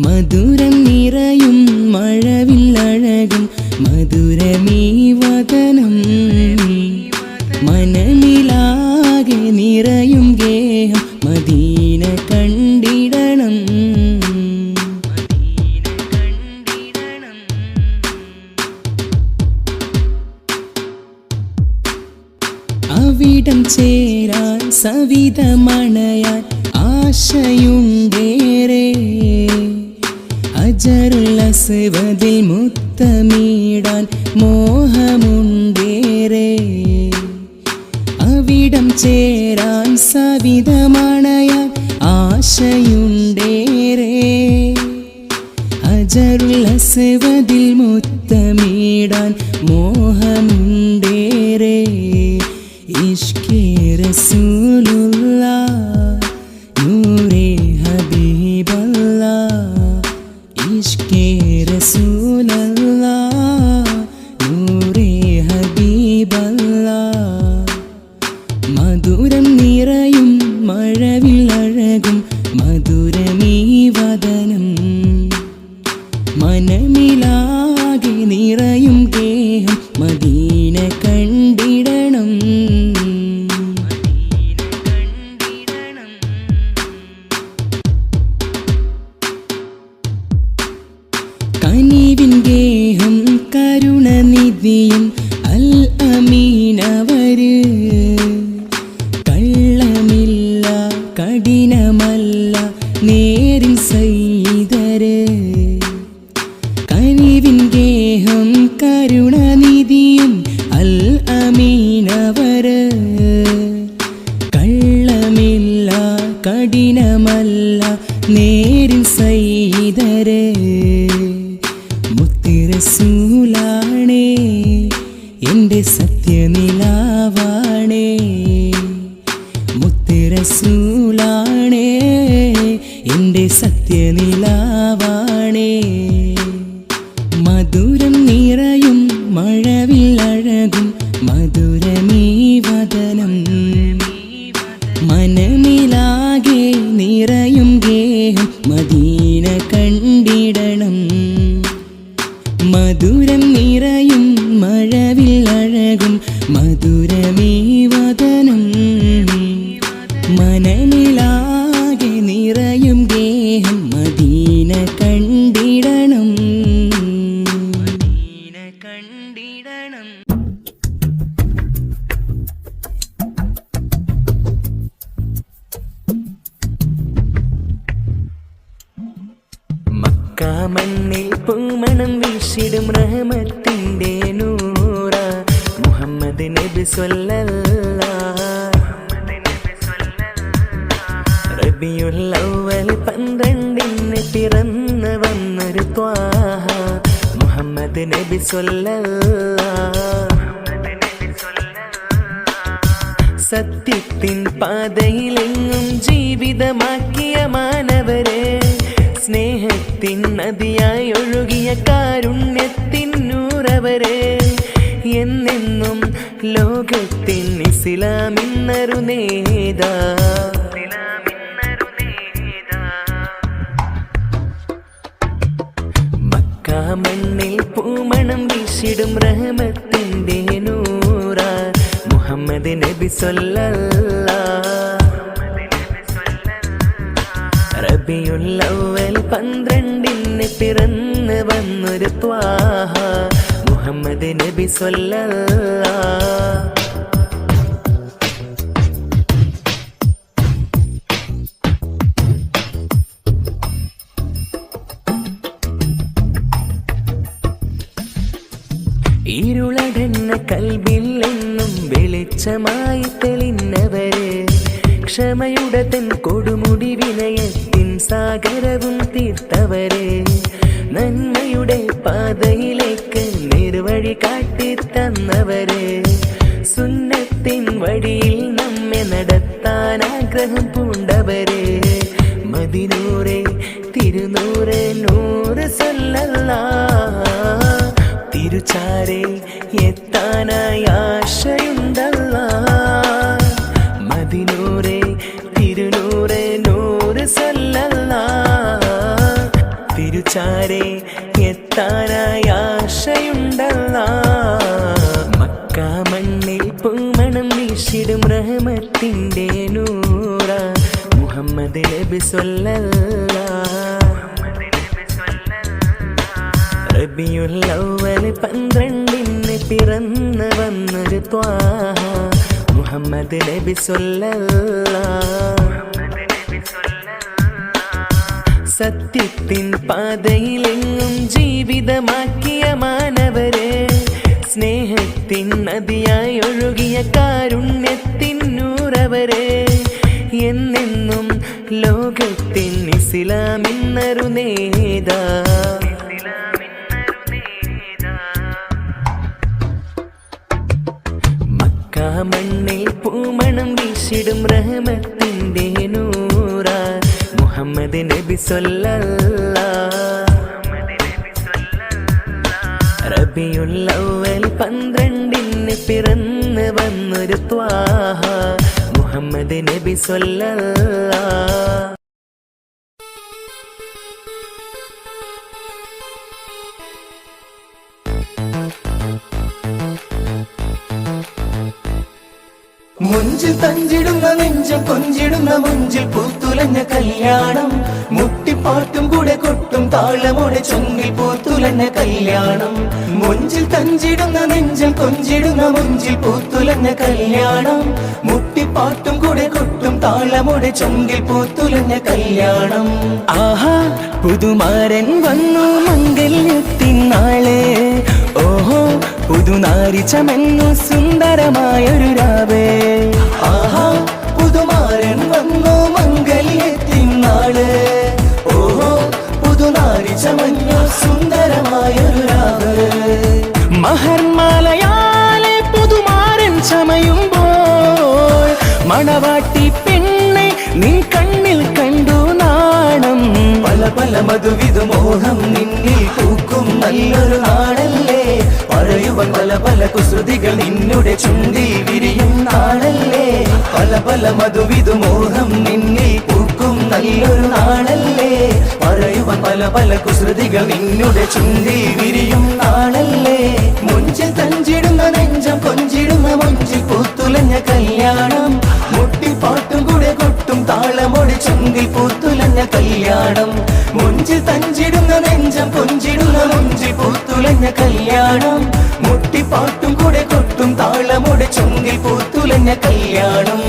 S1: മധുരം നിറയും മഴവില്ലഴകും മധുരമീ വദനം. മനമിലാകെ നിറയും ഗേഹം മദീന കണ്ടിടണം. അവിടം ചേരാൻ സവിതമണയാൻ ആശയുണ്ടേറെ. അജറുൽ അസ്വദിൽ മുത്തമിടാൻ മോഹമുണ്ടേറെ. അവിടം ചേരാൻ സവിതമണയാൻ ആശയുണ്ടേറെ. അജറുൽ അസ്വദിൽ മുത്തമിടാൻ മോഹമുണ്ടേറെ. ഇഷ്കേ റസൂലുള്ളാഹ് നൂറേ ഹബീബല്ലാഹ്. ഇഷ്കേ റസൂലുള്ളാഹ് നൂറേ ഹബീബല്ലാഹ്. മധുരം നിറയും മഴവില്ലഴകും മധുരമീ വദനം. മനമിലാകെ നിറയും ഗേഹം മദീന കണ്ടിടണം. കനിവിൻ ഗേഹം കരുണനിധിയും അൽ അമീനവര്. കള്ളമില്ല കഠിനമല്ല നേരിൻ സയ്യിദര്. കനിവിൻ ഗേഹം കരുണനിധിയും അൽ അമീനവര്. കള്ളമില്ല കഠിനമല്ല നേരിൻ സയ്യിദര്. മുത്തുറസൂലാണേ എൻ്റെ സത്യനിലാവാണേ. മുത്തുറസൂലാണേ എൻ്റെ സത്യനിലാവാണേ. മധുരം നിറയും മഴവില്ലഴകും മധുരമീ വദനം. മനമിലാകെ നിറയും ഗേഹം മദീന കണ്ടിടണം. മധുരം നിറയും മഴവില്ലഴകും മധുരമീ വദനം. മനമിലാകെ നിറയും ഗേഹം മദീന കണ്ടിടണം. മദീന കണ്ടിടണം.
S2: മണ്ണിൽ പൂമണം വീശിടും റഹ്മത്തിന്റെ നൂറ മുഹമ്മദ് നബി സ്വല്ലല്ലാഹ്. റബിയുൽ അവ്വൽ 12 പിറന്നു വന്നൊരു ത്വാഹ മുഹമ്മദ് നബി സ്വല്ലല്ലാഹ്. സത്യത്തിൻ പാതയിലെങ്ങും ജീവിതമാക്കിയ മാനവരെ. സ്നേഹത്തിൻ നദിയായി ഒഴുകിയ കാരുണ്യത്തിൻ നൂറവരെ. എന്നെന്നും ലോകത്തിൻ ഇസ്ലാമിന്നൊരു നേതാ മക്ക മണ്ണിൽ പൂമണം വീശിടും റഹ്മത്തിന്റെ നൂറ മുഹമ്മദ് നബി സ്വല്ലല്ലാഹ് റബിയുൽ അവ്വൽ 12 പിറന്നു വന്നൊരു ത്വാഹ മുഹമ്മദ് നബി സ്വല്ലല്ലാഹ് ഇരുളടന്ന കൽബിൽ എന്നും വെളിച്ചമായി തെളിഞ്ഞവര് ക്ഷമയുടെ തൻ കൊടുമുടി വിനയത്തിൻ സാഗരവും തീർത്തവര് നന്മയുടെ പാതയിലേക്ക് നേർവഴി കാട്ടി തന്നവര് സുന്നത്തിൻ വഴിയിൽ നമ്മെ നടത്താൻ ആഗ്രഹം പൂണ്ടവര് മദിനൂറെ തിരുനൂറെ നൂറ് സല്ലല്ലാഹ് തിരുചാരെ എത്താനായി ആശയുണ്ടല്ലാഹ് മദിനൂറെ തിരുനൂറെ നൂറ് സല്ലല്ലാഹ് തിരുചാരെ എത്താനായി ആശയുണ്ടല്ലാഹ് മക്ക മണ്ണിൽ പൂമണം വീശിടും റഹ്മത്തിന്റെ നൂറ മുഹമ്മദ് നബി സ്വല്ലല്ലാഹ് റബിയുൽ അവ്വൽ 12 പിറന്നു വന്നൊരു ത്വാഹ മുഹമ്മദ് നബി സ്വല്ലല്ലാഹ് സത്യത്തിൻ പാതയിലെങ്ങും ജീവിതമാക്കിയ മാനവരെ സ്നേഹത്തിൻ നദിയായി ഒഴുകിയ കാരുണ്യത്തിൻ നൂറവരെ എന്നെന്നും ലോകത്തിൻ ഇസ്ലാമിന്നൊരു നേതാ മക്ക മണ്ണിൽ പൂമണം വീശിടും റഹ്മത്തിന്റെ നൂറ മുഹമ്മദ് നബി സ്വല്ലല്ലാഹ് റബിയുൽ അവ്വൽ 12 പിറന്നു വന്നൊരു ത്വാഹ മുഹമ്മദ് നബി സ്വല്ലല്ലാഹ്
S1: മുഞ്ചിൽ തഞ്ചിടുന്ന നെഞ്ചം കൊഞ്ചിടുന്ന മുഞ്ചിൽ പൂത്തുലഞ്ഞ കല്യാണം മുട്ടിപ്പാട്ടും കൂടെ കൊട്ടും താളമോടെ ചൊങ്കിൽ പൂത്തുലഞ്ഞ കല്യാണം മുഞ്ചിൽ തഞ്ചിടുന്ന നെഞ്ചം കൊഞ്ചിടുന്ന മുഞ്ചിൽ പൂത്തുലഞ്ഞ കല്യാണം മുട്ടിപ്പാട്ടും കൂടെ കൊട്ടും താളമോടെ ചൊങ്കിൽ പൂത്തുലഞ്ഞ കല്യാണം ആഹാ പുതുമാരൻ വന്നു മംഗല്യത്തിൻ നാളെ ഓഹോ പുതുനാരി ചമന്നു സുന്ദരമായൊരു രാവേ ആഹാ പുതുമാരൻ വന്നു മംഗല്യത്തിൻ നാള് ഓഹോ പുതുനാരി ചമന്നു സുന്ദരമായൊരു രാവ് മഹർമാലയാലെ പുതുമാരൻ ചമയുമ്പോൾ മണവാട്ടി പെണ്ണെ നിൻ കണ്ണിൽ കണ്ടു നാണം പല പല മധുവിധ മോഹം നിന്നിൽ പൂക്കും നല്ലൊരു നാടല്ലേ പറയുവൻ പല പല കുസൃതികൾ നിന്നുടെ ചുണ്ടിൽ വിരിയും നാടല്ലേ പല പല മധുവിധ മോഹം നിന്നിൽ പൂക്കും നല്ലൊരു നാടല്ലേ പറയുവൻ പല പല കുസൃതികൾ നിന്നുടെ ചുണ്ടിൽ വിരിയും നാടല്ലേ മുഞ്ചിൽ തഞ്ചിടുന്ന നെഞ്ചം കൊഞ്ചിടുന്ന മുഞ്ചിൽ പൂത്തുലഞ്ഞ കല്യാണം മുട്ടിപ്പാട്ടും കൂടെ കൊട്ടും താളമൊടി ചുണ്ടിൽ പൂത്തുലഞ്ഞ കല്യാണം മുഞ്ചിൽ തഞ്ചിടുന്ന നെഞ്ചം കൊഞ്ചിടുന്ന മുഞ്ചിൽ പൂത്തുലഞ്ഞ കല്യാണം മുട്ടിപ്പാട്ടും കൂടെ കൊട്ടും താളമൊടി ചുണ്ടിൽ പൂത്തുലഞ്ഞ കല്യാണം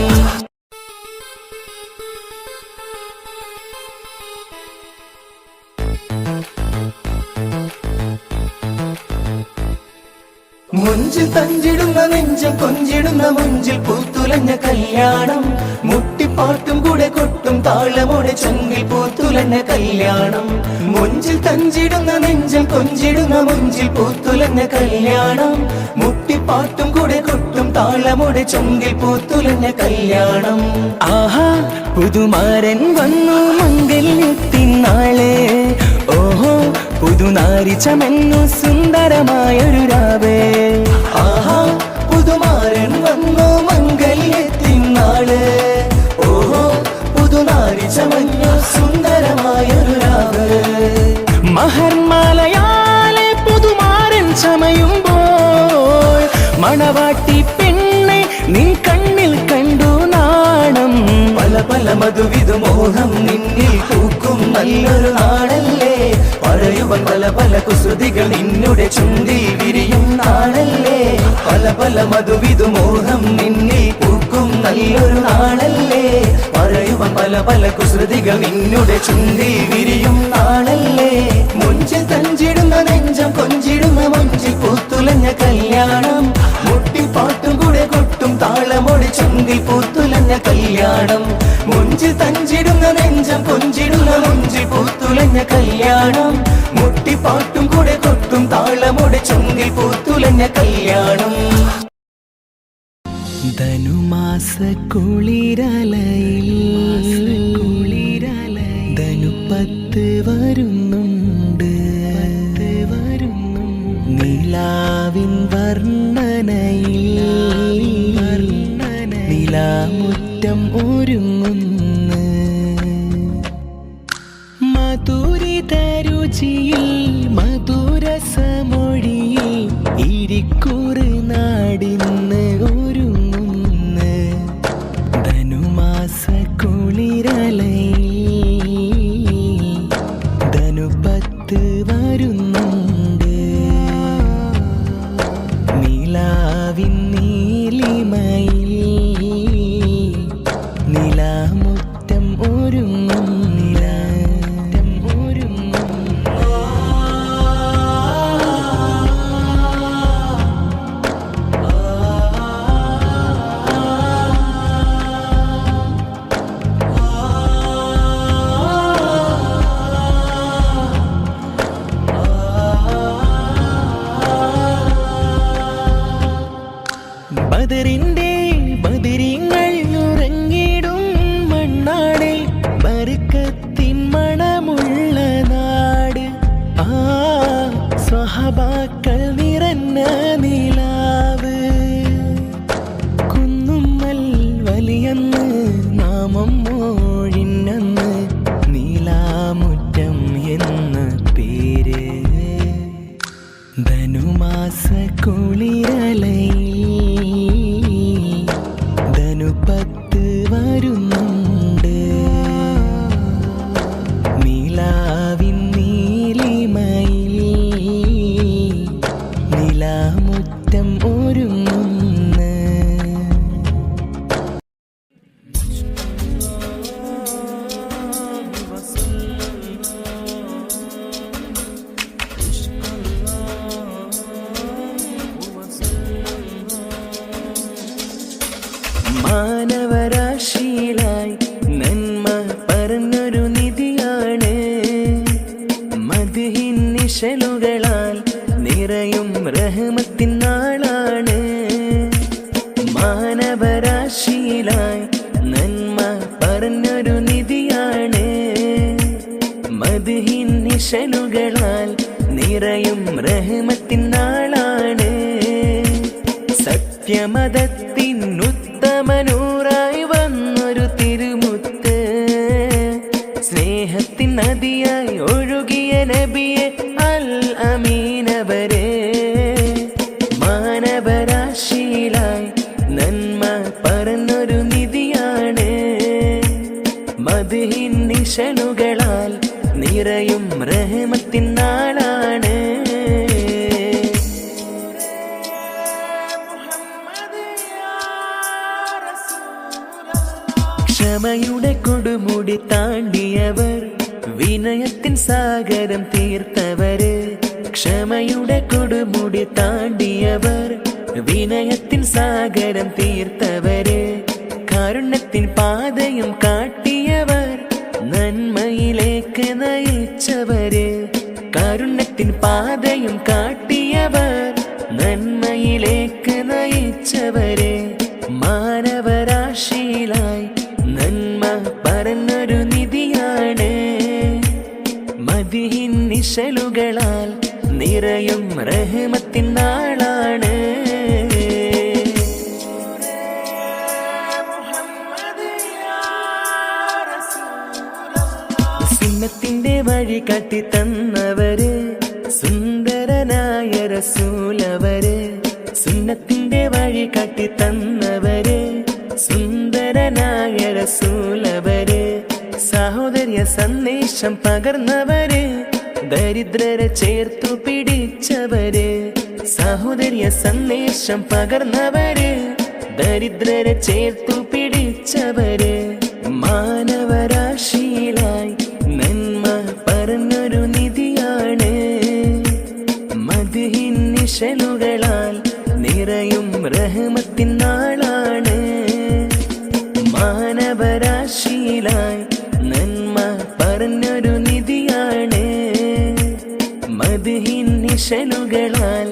S1: മുഞ്ചിൽ തഞ്ചിടുന്ന നെഞ്ചം കൊഞ്ചിടുന്ന മുഞ്ചിൽ പൂത്തുലഞ്ഞ കല്യാണം മുട്ടിപ്പാട്ടും കൂടെ കൊട്ടും താളമോടെ ചൊങ്കിൽ പൂത്തുലഞ്ഞ കല്യാണം മുഞ്ചിൽ തഞ്ചിടുന്ന നെഞ്ചം കൊഞ്ചിടുന്ന മുഞ്ചിൽ പൂത്തുലഞ്ഞ കല്യാണം മുട്ടിപ്പാട്ടും കൂടെ കൊട്ടും താളമോടെ ചൊങ്കിൽ പൂത്തുലഞ്ഞ കല്യാണം ആഹാ പുതുമാരൻ വന്നു മംഗല്യത്തിൻ നാളെ ഓഹോ പുതുനാരി ചമന്നു സുന്ദരമായൊരു രാവേ ആഹാ പുതുമാരൻ ചമഞ്ഞു സുന്ദരമായൊരു രാവ്.
S2: മഹർമാലയാലെ പുതുമാരൻ ചമയുമ്പോൾ മണവാട്ടി പെണ്ണെ നിൻ കണ്ണിൽ കണ്ടു നാണം.
S1: പല പല മധുവിധു മോഹം നിന്നിൽ പൂക്കും നല്ലൊരു നാളല്ലേ. പറയുവാൻ പല പല കുസൃതികൾ നിന്നുടെ ചുണ്ടിൽ വിരിയും നാളല്ലേ. പല പല മധുവിധു മോഹം നിന്നിൽ പൂക്കും നല്ലൊരു നാളല്ലേ. പറയുവാൻ പല പല കുസൃതികൾ നിന്നുടെ ചുണ്ടിൽ വിരിയും നാളല്ലേ. മുഞ്ചിൽ തഞ്ചിടുന്ന നെഞ്ചം കൊഞ്ചിടുന്ന മഞ്ചിൽ പൂത്തുലഞ്ഞ കല്യാണം. മുട്ടിപ്പാട്ടും കൂടെ കൊട്ടും താളമൊടി ചുണ്ടിൽ പൂത്തുലഞ്ഞ കല്യാണം. മുഞ്ചിൽ തഞ്ചിടുന്ന നെഞ്ചം കൊഞ്ചിടുന്ന മഞ്ചിൽ പൂത്തുലഞ്ഞ കല്യാണം. മുട്ടിപ്പാട്ടും കൂടെ കൊട്ടും താളമൊടി ചുണ്ടിൽ പൂത്തുലഞ്ഞ കല്യാണം.
S2: ധനുമാസ കുളിരലയിൽ ധനുപത്ത് വരുന്നുണ്ട്. നിലാവിൻ വർണ്ണനയിൽ നിലാമുറ്റം ഒരുങ്ങുന്നു. മധുരിത രുചിയിൽ മധുരസമൊഴിയിൽ ഇരിക്കൂറ് നാടിന്ന് ഒരുങ്ങുന്നു. ധനുമാസ കുളിരലയിൽ ധനുപത്ത് വരുന്നുണ്ട്. നിലാവിൻ നീലിമയിൽ നിലാമുറ്റം ഒരുങ്ങുന്നില്ല. ബദറിന്റെ ബദരിങ്ങൾ ഉറങ്ങിടും മണ്ണാടെ ബർക്കത്തിൻ മണമുള്ള നാട്. ആ സ്വഹബാക്കൾ നിറഞ്ഞ നിലാവ്. കുന്നുമ്മൽ വലിയന്ന് നാമം മോഴിനന്ന് നീലാമുറ്റം എന്ന പേര്. ധനുമാസ കുളിരലയിൽ ധനുപത്ത് വരുന്നുണ്ട്. നിലാവിൻ നീലിമയിൽ നിലാമുറ്റം ഒരുങ്ങുന്നു. മാനവരാശിയിലായി നന്മ പറഞ്ഞൊരു നിധിയാണ്. മദ്ഹിൻ നിശലുകളാൽ നിറയും റഹ്മത്തിൻ നാളാണ്. മാനവരാശിയിലായി നന്മ പറഞ്ഞൊരു നിധിയാണ്. മദ്ഹിൻ നിശലുകളാൽ നിറയും റഹ്മത്തിൻ നാളാണ്. സത്യമതത്തിൻ ഉത്തമനൂറായി വന്നൊരു തിരുമുത്ത്. സ്നേഹത്തിൻ നദിയായി ഒഴുകിയ നബിയെ അൽ അമീനവരെ. മാനവരാശിയിലായി നന്മ പറഞ്ഞൊരു നിധിയാണ്. മദ്ഹിൻ നിശലുകളാൽ നിറയും റഹ്മത്തിൻ നാളാണ്. ക്ഷമയുടെ കൊടുമുടി താണ്ടിയവർ വിനയത്തിൻ സാഗരം തീർത്തവര്. ക്ഷമയുടെ കൊടുമുടി താണ്ടിയവർ വിനയത്തിൻ സാഗരം തീർത്തവര്. കാരുണ്യത്തിൻ പാതയും കാട്ടിയവർ നന്മയിലേക്ക് നയിച്ചവര്. കാരുണ്യത്തിൻ പാതയും കാട്ടിയവർ നന്മയിലേക്ക് നയിച്ചവര്. മാനവരാശിയിലായി നന്മ പറഞ്ഞൊരു നിധിയാണ്. മദ്ഹിൻ നിശലുകളാൽ നിറയും റഹ്മത്തിൻ നാളാണ്. സുന്നത്തിന്റെ വഴി കാട്ടി തന്നവര് സുന്ദരനായ റസൂലവര് സുന്നത്തിന്റെ വഴി കാട്ടി തന്നവര് സുന്ദരനായ റസൂലവര് സഹോദര്യ സന്ദേശം പകർന്നവര് ദരിദ്രരെ ചേർത്തു പിടിച്ചവര് സഹോദര്യ സന്ദേശം പകർന്നവര് ദരിദ്രരെ ചേർത്തു പിടിച്ചവര് മാനവരാശിയിലായി നന്മ പറഞ്ഞൊരു നിധിയാണ് മദ്ഹിൻ നിശലുകളാൽ നിറയും റഹ്മത്തിൻ നാളാണ് മാനവരാശിയിലായി നന്മ പറഞ്ഞൊരു നിധിയാണ് മദ്ഹിൻ നിശലുകളാൽ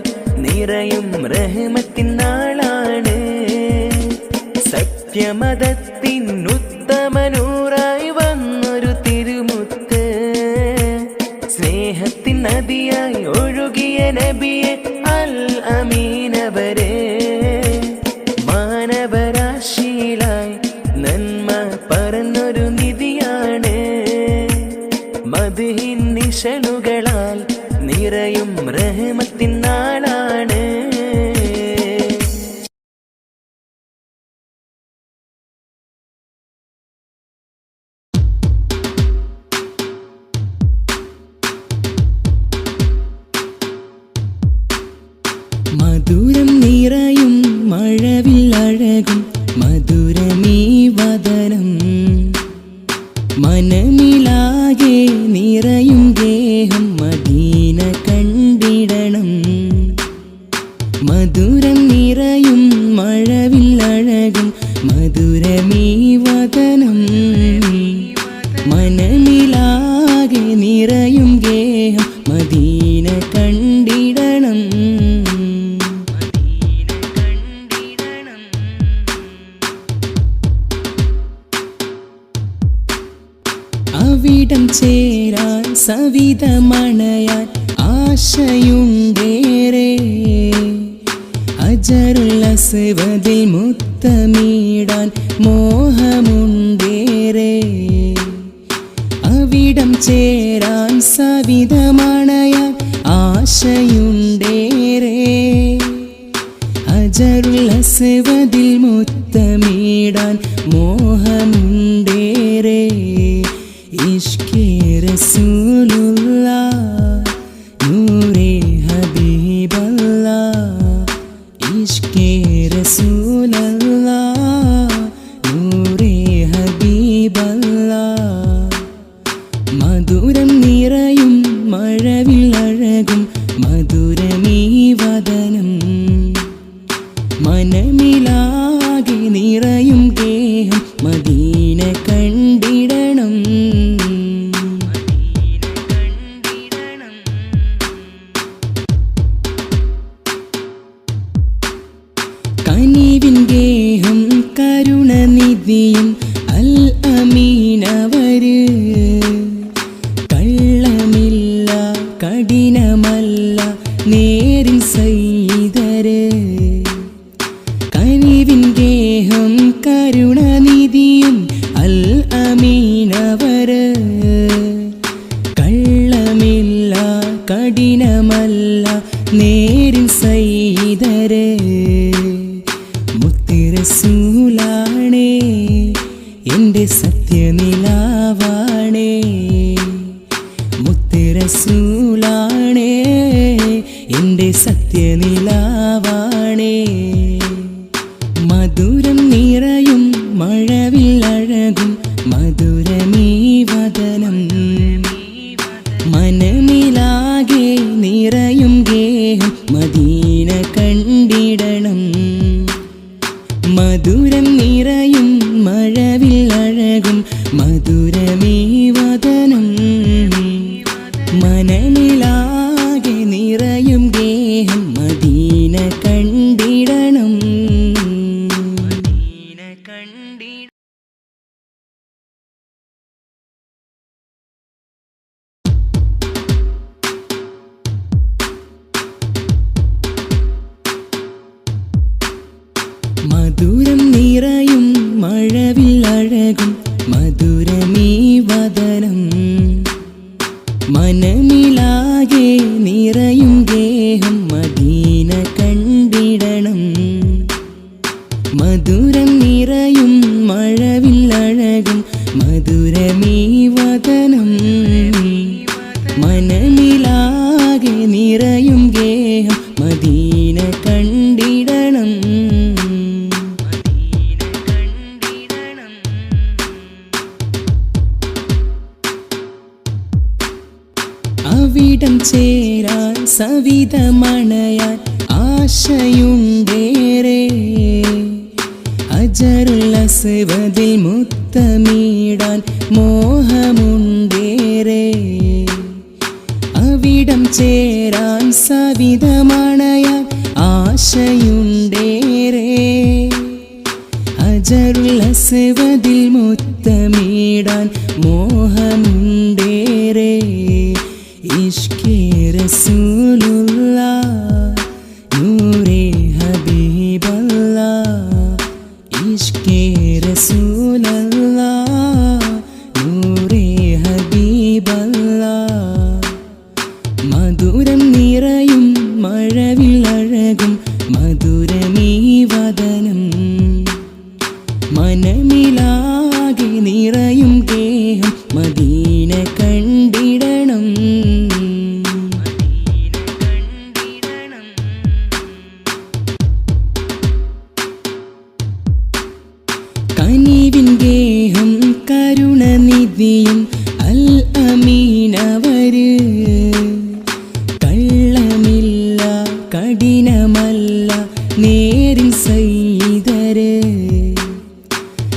S2: നിറയും റഹ്മത്തിൻ നാളാണ് സത്യമതത്തിൻ ഉത്തമനൂറായി വന്നൊരു തിരുമുത്ത് സ്നേഹത്തിൻ നദിയായി ഒഴുകിയ നബിയെ അൽ അമീനവരെ മാനവരാശിയിലായി നന്മ പറഞ്ഞൊരു നിധിയാണ് മദ്ഹിൻ നിശലുകളാൽ നിറയും റഹ്മത്തിൻ നാളാണ്
S3: മധുരം നിറയും മഴവില്ലഴകും മധുരമീ വദനം മനമിലാകെ നിറയും ഗേഹം മദീന കണ്ടിടണം മധുരം നിറയും മഴവില്ലഴകും മധുരമീ വദനം മനമിലാകെ നിറയും ഗേഹം മദീന കണ്ടിടണം അവിടം ചേരാൻ സവിതമണയാൻ ആശയുണ്ടേറെ അജറുൽ അസ്വദിൽ മുത്തമിടാൻ മോഹമുണ്ടേറെ അവിടം ചേരാൻ സവിതമണയാൻ ആശയുണ്ടേറെ അജറുൽ അസ്വദിൽ മുത്തമിടാൻ മോഹമുണ്ടേറെ ഇഷ്കേ റസൂലുള്ളാഹ് നൂറേ ഹബീബല്ലാഹ് ഇഷ്കേ റസൂലല്ലാഹ് നൂറേ ഹബീബല്ലാഹ് മധുരം നിറയും മഴവില്ലഴകും മധുരമീ വദനം മനമിലാകെ നിറയും ഗേഹം മദീന കണ്ടിടണം കനിവിൻ ഗേഹം കരുണനിധിയും അൽ അമീനവര് കള്ളമില്ല കഠിനമല്ല നേരിൻ സയ്യിദര് കനിവിൻ ഗേഹം കരുണനിധിയും അൽ അമീനവര് കള്ളമില്ല കഠിനമല്ല നേരിൻ സയ്യിദര് മുത്തുറസൂലാണേ എൻ്റെ സത്യനിലാവാണേ മുത്തുറസൂലാണേ എൻ്റെ സത്യനിലാവാണേ മധുരം നിറയും മഴവില്ലഴകും മധുരമീ വദനം മനമിലാകെ നിറയും ഗേഹം മദീന കണ്ടിടണം മധുരം നിറയും മഴവില്ലഴകും മധുരമീ വദനം മനമിലാകെ നിറയും ഗേഹം മദീന കണ്ടിടണം മധുരം നിറയും മഴവില്ലഴകും മധുരമീ വദനം വദനം മനമിലാകെ നിറയും ഗേഹം മദീന കണ്ടിടണം. അവിടം ചേരാൻ സവിതമണയാൻ ആശയുണ്ടേറെ. അജറുൽ അസ്വദിൽ മുത്തമിടാൻ മോഹമുണ്ടേറെ. അവിടം ചേരാൻ സവിതമണയാൻ ആശയുണ്ടേറെ. അജറുൽ അസ്വദിൽ മുത്തമിടാൻ മോഹമുണ്ടേറെ. ഇഷ്കേ റസൂലുള്ളാഹ് നൂറേ ഹബീബല്ലാഹ്. ഇഷ്കേ റസൂലല്ലാഹ് നൂറേ ഹബീബല്ലാഹ്. മധുരം നിറയും മഴവിൽ അഴകും മധുരമീ വദനം മനമിലാകെ നിറയും ഗേഹം മദീന കണ്ടിടണം. കനിവിൻ ഗേഹം കരുണനിധിയും അൽ അമീനവര്. കള്ളമില്ല കഠിനമല്ല നേരിൻ സയ്യിദര്.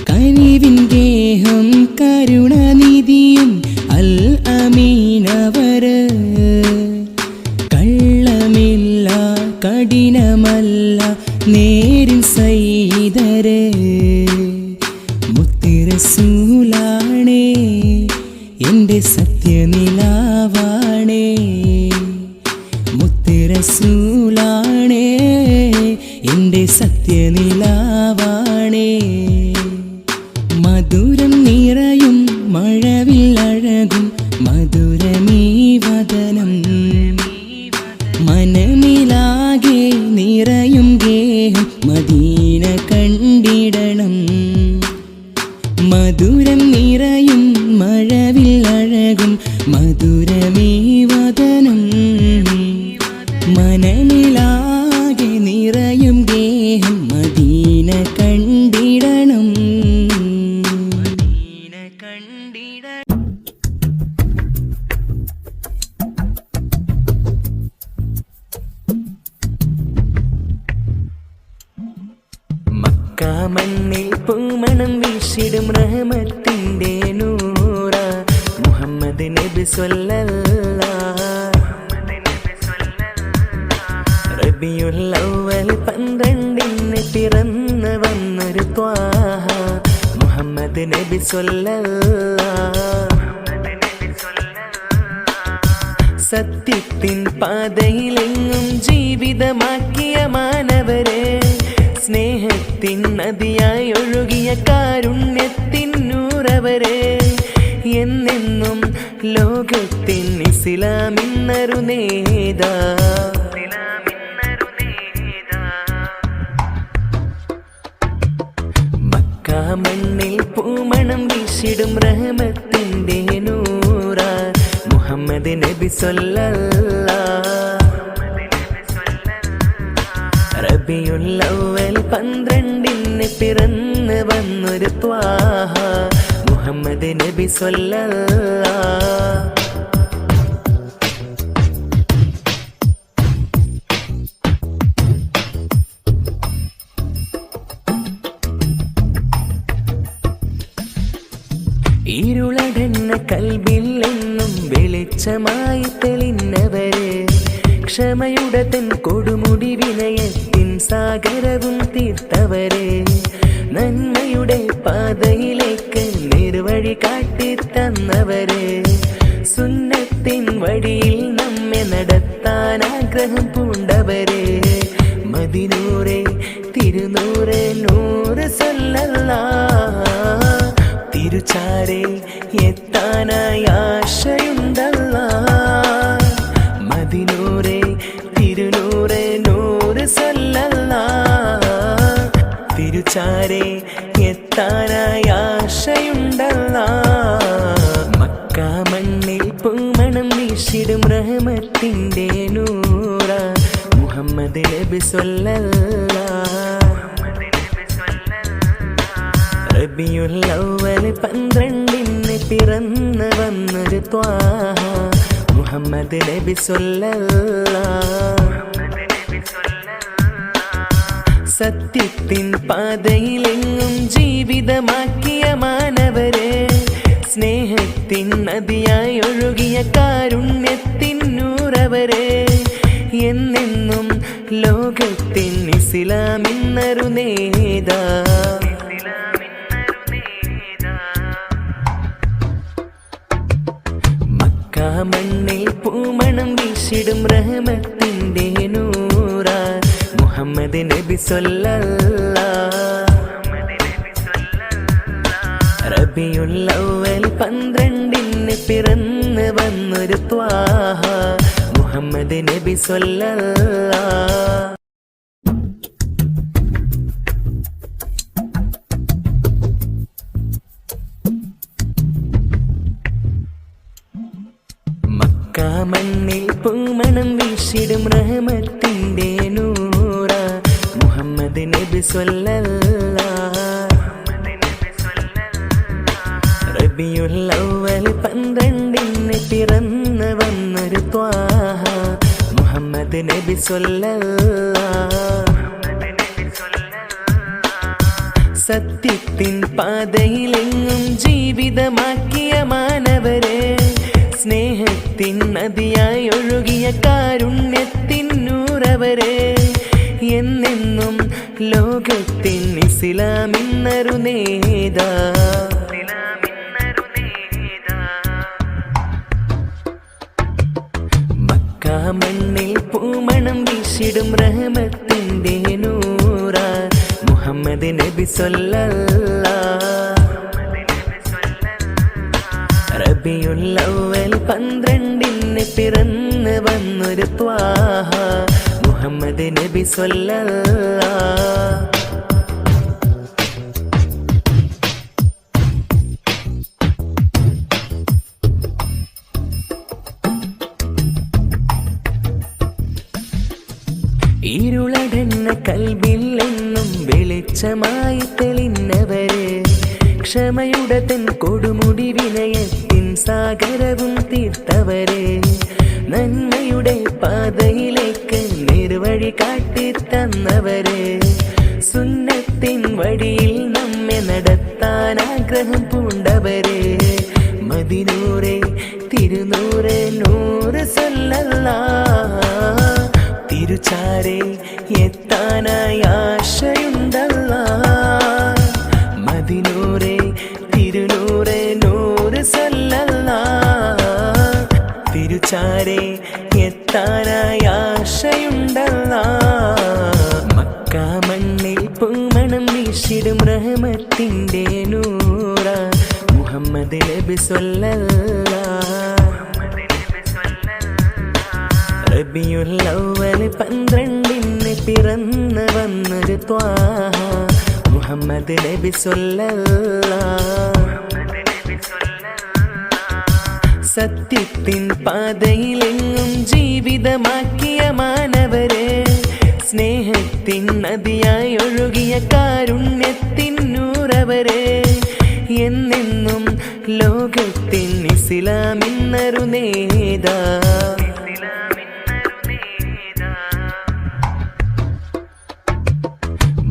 S3: കനിവിൻ ഗേഹം കരുണനിധിയും അൽ അമീനവര്. കള്ളമില്ല കഠിനമല്ല നേരിൻ സയ്യിദര്. മുത്തുറസൂലാണേ എൻ്റെ സത്യനിലാവാണേ. മുത്തുറസൂലാണേ എൻ്റെ സത്യനിലാവാണേ. മധുരം നിറയും മഴവിൽ അഴകും മധുരമീ വദനം മനമിലാകെ നിറയും ഗേഹം മദീന കണ്ടിടണം. മധുരം നിറയും മഴവിൽ അഴകും മധുരമീ വദനം മനമിലാകെ നിറയും ഗേഹം മദീന കണ്ടിടണം.
S2: മണ്ണിൽ പൂമണം വീശിടും റഹ്മത്തിന്റെ നൂറ മുഹമ്മദ് നബി സ്വല്ലല്ലാഹ്. റബിയുൽ അവ്വൽ 12 പിറന്നു വന്നൊരു ത്വാഹ മുഹമ്മദ് നബി സ്വല്ലല്ലാഹ്. സത്യത്തിൻ പാതയിലെങ്ങും ജീവിതമാക്കിയ മാനവരെ. സ്നേഹത്തിൻ നദിയായി ഒഴുകിയ കാരുണ്യത്തിൻ നൂറവരെ. എന്നെന്നും ലോകത്തിൻ ഇസ്ലാമിന്നൊരു നേതാ. മക്ക മണ്ണിൽ പൂമണം വീശിടും റഹ്മത്തിന്റെ നൂറ മുഹമ്മദ് നബി സ്വല്ലല്ലാഹ്. റബിയുൽ അവ്വൽ 12 പിറന്നു വന്നൊരു ത്വാഹ മുഹമ്മദ് നബി സ്വല്ലല്ലാഹ്. ഇരുളടന്ന കൽബിൽ എന്നും വെളിച്ചമായി തെളിഞ്ഞവര്. ക്ഷമയുടെ തൻ കൊടുമുടി വിനയത്തിൻ സാഗരവും തീർത്തവരെ. നന്മയുടെ പാതയിലേക്ക് നേർവഴി കാട്ടി തന്നവരെ. സുന്നത്തിൻ വഴിയിൽ നമ്മെ നടത്താൻ ആഗ്രഹം പൂണ്ടവരെ. മദിനൂറെ തിരുനൂറെ നൂറ് സല്ലല്ലാഹ്. തിരുച്ചാരെ എത്താനായി ആശയുണ്ടല്ലാഹ്. മദിനൂറെ തിരുനൂറെ നൂറ് സല്ലല്ലാഹ്. തിരുച്ചാരെ എത്താനായി ആശയുണ്ടല്ലാഹ്. മക്ക മണ്ണിൽ പൂമണം വീശിടും റഹ്മത്തിൻ്റെ നൂറ മുഹമ്മദ് നബി സ്വല്ലല്ലാഹ്. റബിയുൽ അവ്വൽ 12 പിറന്നു വന്നൊരു ത്വാഹ മുഹമ്മദ് നബി സ്വല്ലല്ലാഹ്. സത്യത്തിൻ പാതയിലെങ്ങും ജീവിതമാക്കിയ മാനവരെ സ്നേഹത്തിൻ നദിയായി ഒഴുകിയ കാരുണ്യത്തിൻ നൂറവരെ എന്നെന്നും ലോകത്തിൻ ഇസ്ലാമിന്നൊരു നേതാ. മക്ക മണ്ണിൽ പൂമണം വീശിടും റഹ്മത്തിൻ്റെ നൂറ മുഹമ്മദ് നബി സ്വല്ലല്ലാഹ്. റബിയുൽ അവ്വൽ 12 പിറന്നു വന്നൊരു ത്വാഹ മുഹമ്മദ് നബി സ്വല്ലല്ലാഹ്. മക്ക മണ്ണിൽ പൂമണം വീശിടും റഹ്മത്തിൻ്റെ നൂറ മുഹമ്മദ് നബി സ്വല്ലല്ലാഹ്. റബിയുൽ അവ്വൽ 12 പിറന്നു വന്നൊരു ത്വാഹ മുഹമ്മദ് നബി സ്വല്ലല്ലാഹ്. സത്യത്തിൻ പാതയിലെങ്ങും ജീവിതമാക്കിയ മാനവരെ സ്നേഹത്തിൻ നദിയായി ഒഴുകിയ കാരുണ്യത്തിൻ നൂറവരെ എന്നെന്നും ലോകത്തിൻ ഇസ്ലാമിന്നൊരു നേതാ. മക്ക മണ്ണിൽ പൂമണം വീശിടും റഹ്മത്തിൻ്റെ നൂറ മുഹമ്മദ് നബി സ്വല്ലല്ലാഹ്. റബിയുൽ അവ്വൽ 12 പിറന്നു വന്നൊരു ത്വാഹ മുഹമ്മദ് നബി സ്വല്ലല്ലാഹ്. ഇരുളടന്ന കൽബിൽ എന്നും വെളിച്ചമായി തെളിഞ്ഞവരെ ക്ഷമയുടെ തൻ കൊടുമുടി വിനയത്തിൻ സാഗരവും തീർത്തവരെ നന്മയുടെ പാതയിലേക്ക് നിർവഴി കാട്ടിത്തന്നവരെ സുന്നത്തിൻ വഴിയിൽ നമ്മെ നടത്താൻ ആഗ്രഹം പൂണ്ടവരെ മദിനൂറെ തിരുനൂറെ നൂറ് സ്വല്ലല്ലാഹ്. തിരുച്ചാരെ എത്താനായി ആശയുണ്ടല്ലാഹ്. മദിനൂറെ തിരുനൂറെ നൂറ് സ്വല്ലല്ലാഹ്. തിരുച്ചാരെ എത്താനായി ആശയുണ്ടല്ലാഹ്. മക്ക മണ്ണിൽ പൂമണം വീശിടും റഹ്മത്തിൻ്റെ നൂറ മുഹമ്മദ് നബി സ്വല്ലല്ലാഹ്. റബിയുൽ അവ്വൽ 12 പിറന്നു വന്നൊരു ത്വാഹ മുഹമ്മദ് നബി സ്വല്ലല്ലാഹ്. സത്യത്തിൻ പാതയിലെങ്ങും ജീവിതമാക്കിയ മാനവരെ സ്നേഹത്തിൻ നദിയായി ഒഴുകിയ കാരുണ്യത്തിൻ നൂറവരെ എന്നെന്നും ലോകത്തിൻ ഇസ്ലാമിന്നൊരു നേതാ.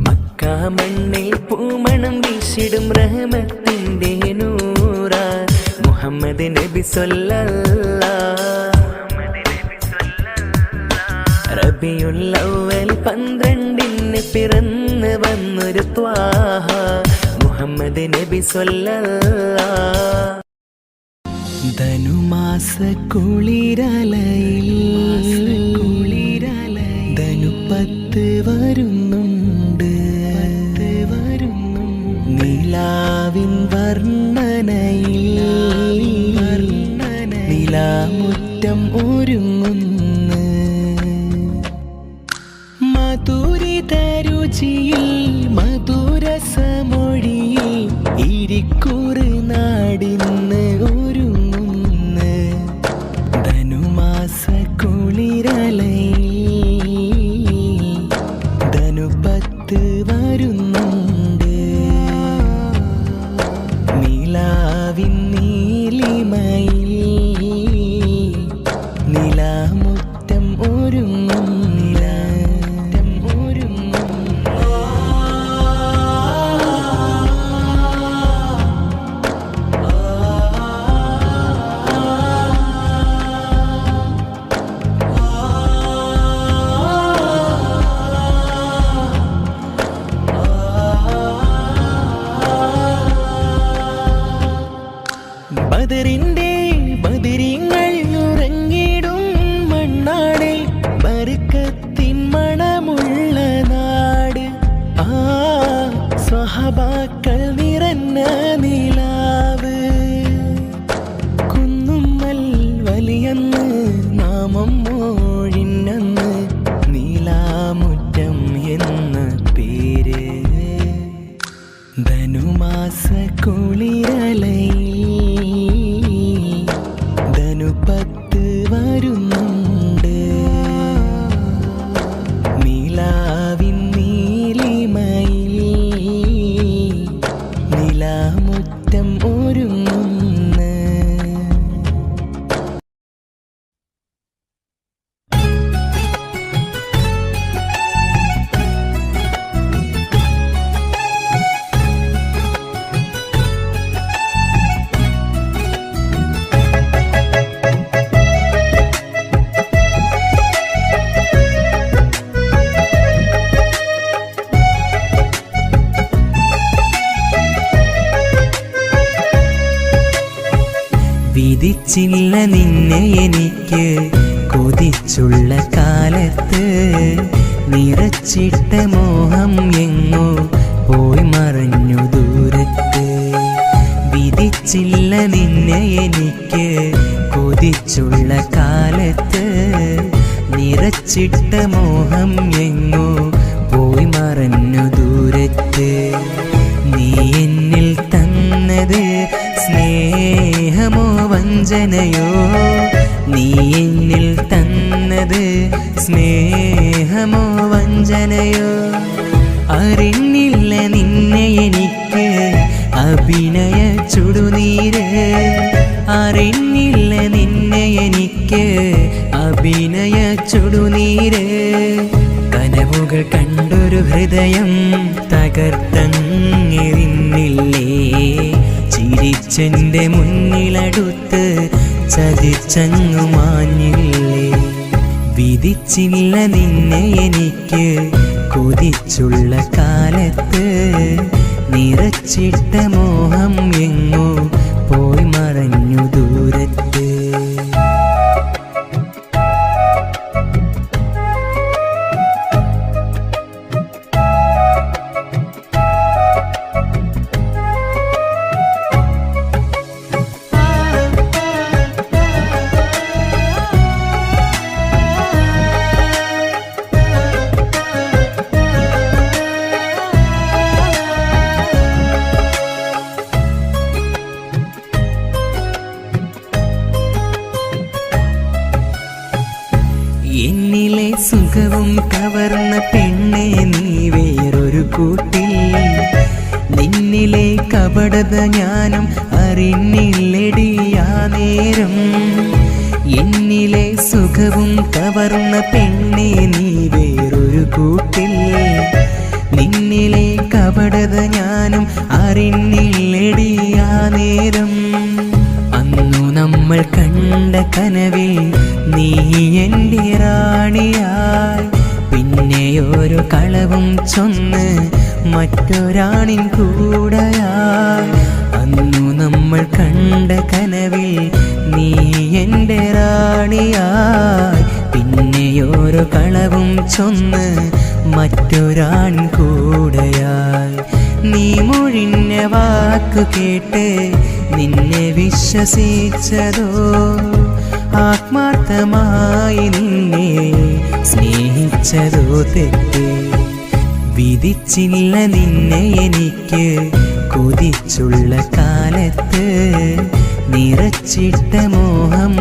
S2: മക്ക മണ്ണിൽ പൂമണം വീശിടും റഹ്മത്തിൻ്റെ നൂറ മുഹമ്മദ് നബി സ്വല്ലല്ലാഹ്. റബിയുൽ അവ്വൽ 12 പിറന്നു വന്നൊരു ത്വാഹ മുഹമ്മദ് നബി സ്വല്ലല്ലാഹ്.
S3: ധനുമാസ കുളിരലയിൽ ധനുപ്പത്ത് വരുന്നുണ്ട് നിലാവിൻ വർണ്ണനയിൽ നിലാമുറ്റം ഒരുങ്ങുന്നു മധുരിത രുചിയിൽ മധുരസമൊഴിയിൽ ഇരിക്കുറ് നാടിന്ന് ഒരുങ്ങുന്നു വിളിയന്ന് നാമം മോഴിന്നന്ന് നീലാമുറ്റം എന്ന പേര് ധനുമാസ കുളിരലയിൽ ധനുപത്ത് വരുന്നുണ്ട് നീലാവിൻ നീലിമയിൽ നിലാമുറ്റം ഒരുങ്ങുന്നു.
S2: വിധിച്ചില്ല നിന്നെ എനിക്ക് കൊതിച്ചുള്ള കാലത്ത് നിറച്ചിട്ട മോഹം എങ്ങോ പോയി മറഞ്ഞു ദൂരത്ത്. വിധിച്ചില്ല നിന്നെ എനിക്ക് കൊതിച്ചുള്ള കാലത്ത് നിറച്ചിട്ട മോഹം എങ്ങോ പോയി മറഞ്ഞു ദൂരത്ത്. നീ എന്നിൽ തന്നത് സ്നേഹമോ വഞ്ചനയോ, നീ എന്നിൽ തന്നത് സ്നേഹമോ വഞ്ചനയോ. അറിഞ്ഞില്ല നിന്നെ എനിക്ക് അഭിനയ ചുടുനീര്, അറിഞ്ഞില്ല നിന്നെ എനിക്ക് അഭിനയ ചുടുനീര്. കനവുകൾ കണ്ടൊരു ഹൃദയം തകർത്തങ്ങിരുന്നില്ലേ, ചിരിച്ചെന്റെ മുന്നിലടുത്ത് ചതിച്ചങ്ങു മാഞ്ഞില്ലേ. വിധിച്ചില്ല നിന്നെ എനിക്ക് കൊതിച്ചുള്ള കാലത്ത് നിറച്ചിട്ട മോഹം എങ്ങോ പോയി മറഞ്ഞു ദൂരത്ത്. എന്നിലെ സുഖവും കവർന്ന പെണ്ണെ നീ വേറൊരു കൂട്ടിൽ, നിന്നിലെ കപടത ഞാനും അറിഞ്ഞില്ലടിയാ നേരം. എന്നിലെ സുഖവും കവർന്ന പെണ്ണെ നീ വേറൊരു കൂട്ടിൽ, നിന്നിലെ കപടത ഞാനും അറിഞ്ഞില്ലടിയാ നേരം. അന്നു നമ്മൾ കണ്ട കനവിൽ നീ എൻ്റെ റാണിയായി, പിന്നെയൊരു കളവും ചൊന്ന് മറ്റൊരാണിൻ കൂടെയായി. അന്നു നമ്മൾ കണ്ട കനവിൽ നീ എൻ്റെ റാണിയായി, പിന്നെയൊരു കളവും ചൊന്ന് മറ്റൊരാൺ കൂടെയായി. നീ മൊഴിഞ്ഞ വാക്കു കേട്ട് നിന്നെ വിശ്വസിച്ചതോ, ആത്മാർത്ഥമായി നിന്നെ സ്നേഹിച്ചതോ തെറ്റ്. വിധിച്ചില്ല നിന്നെ എനിക്ക് കൊതിച്ചുള്ള കാലത്ത് നിറച്ചിട്ട മോഹം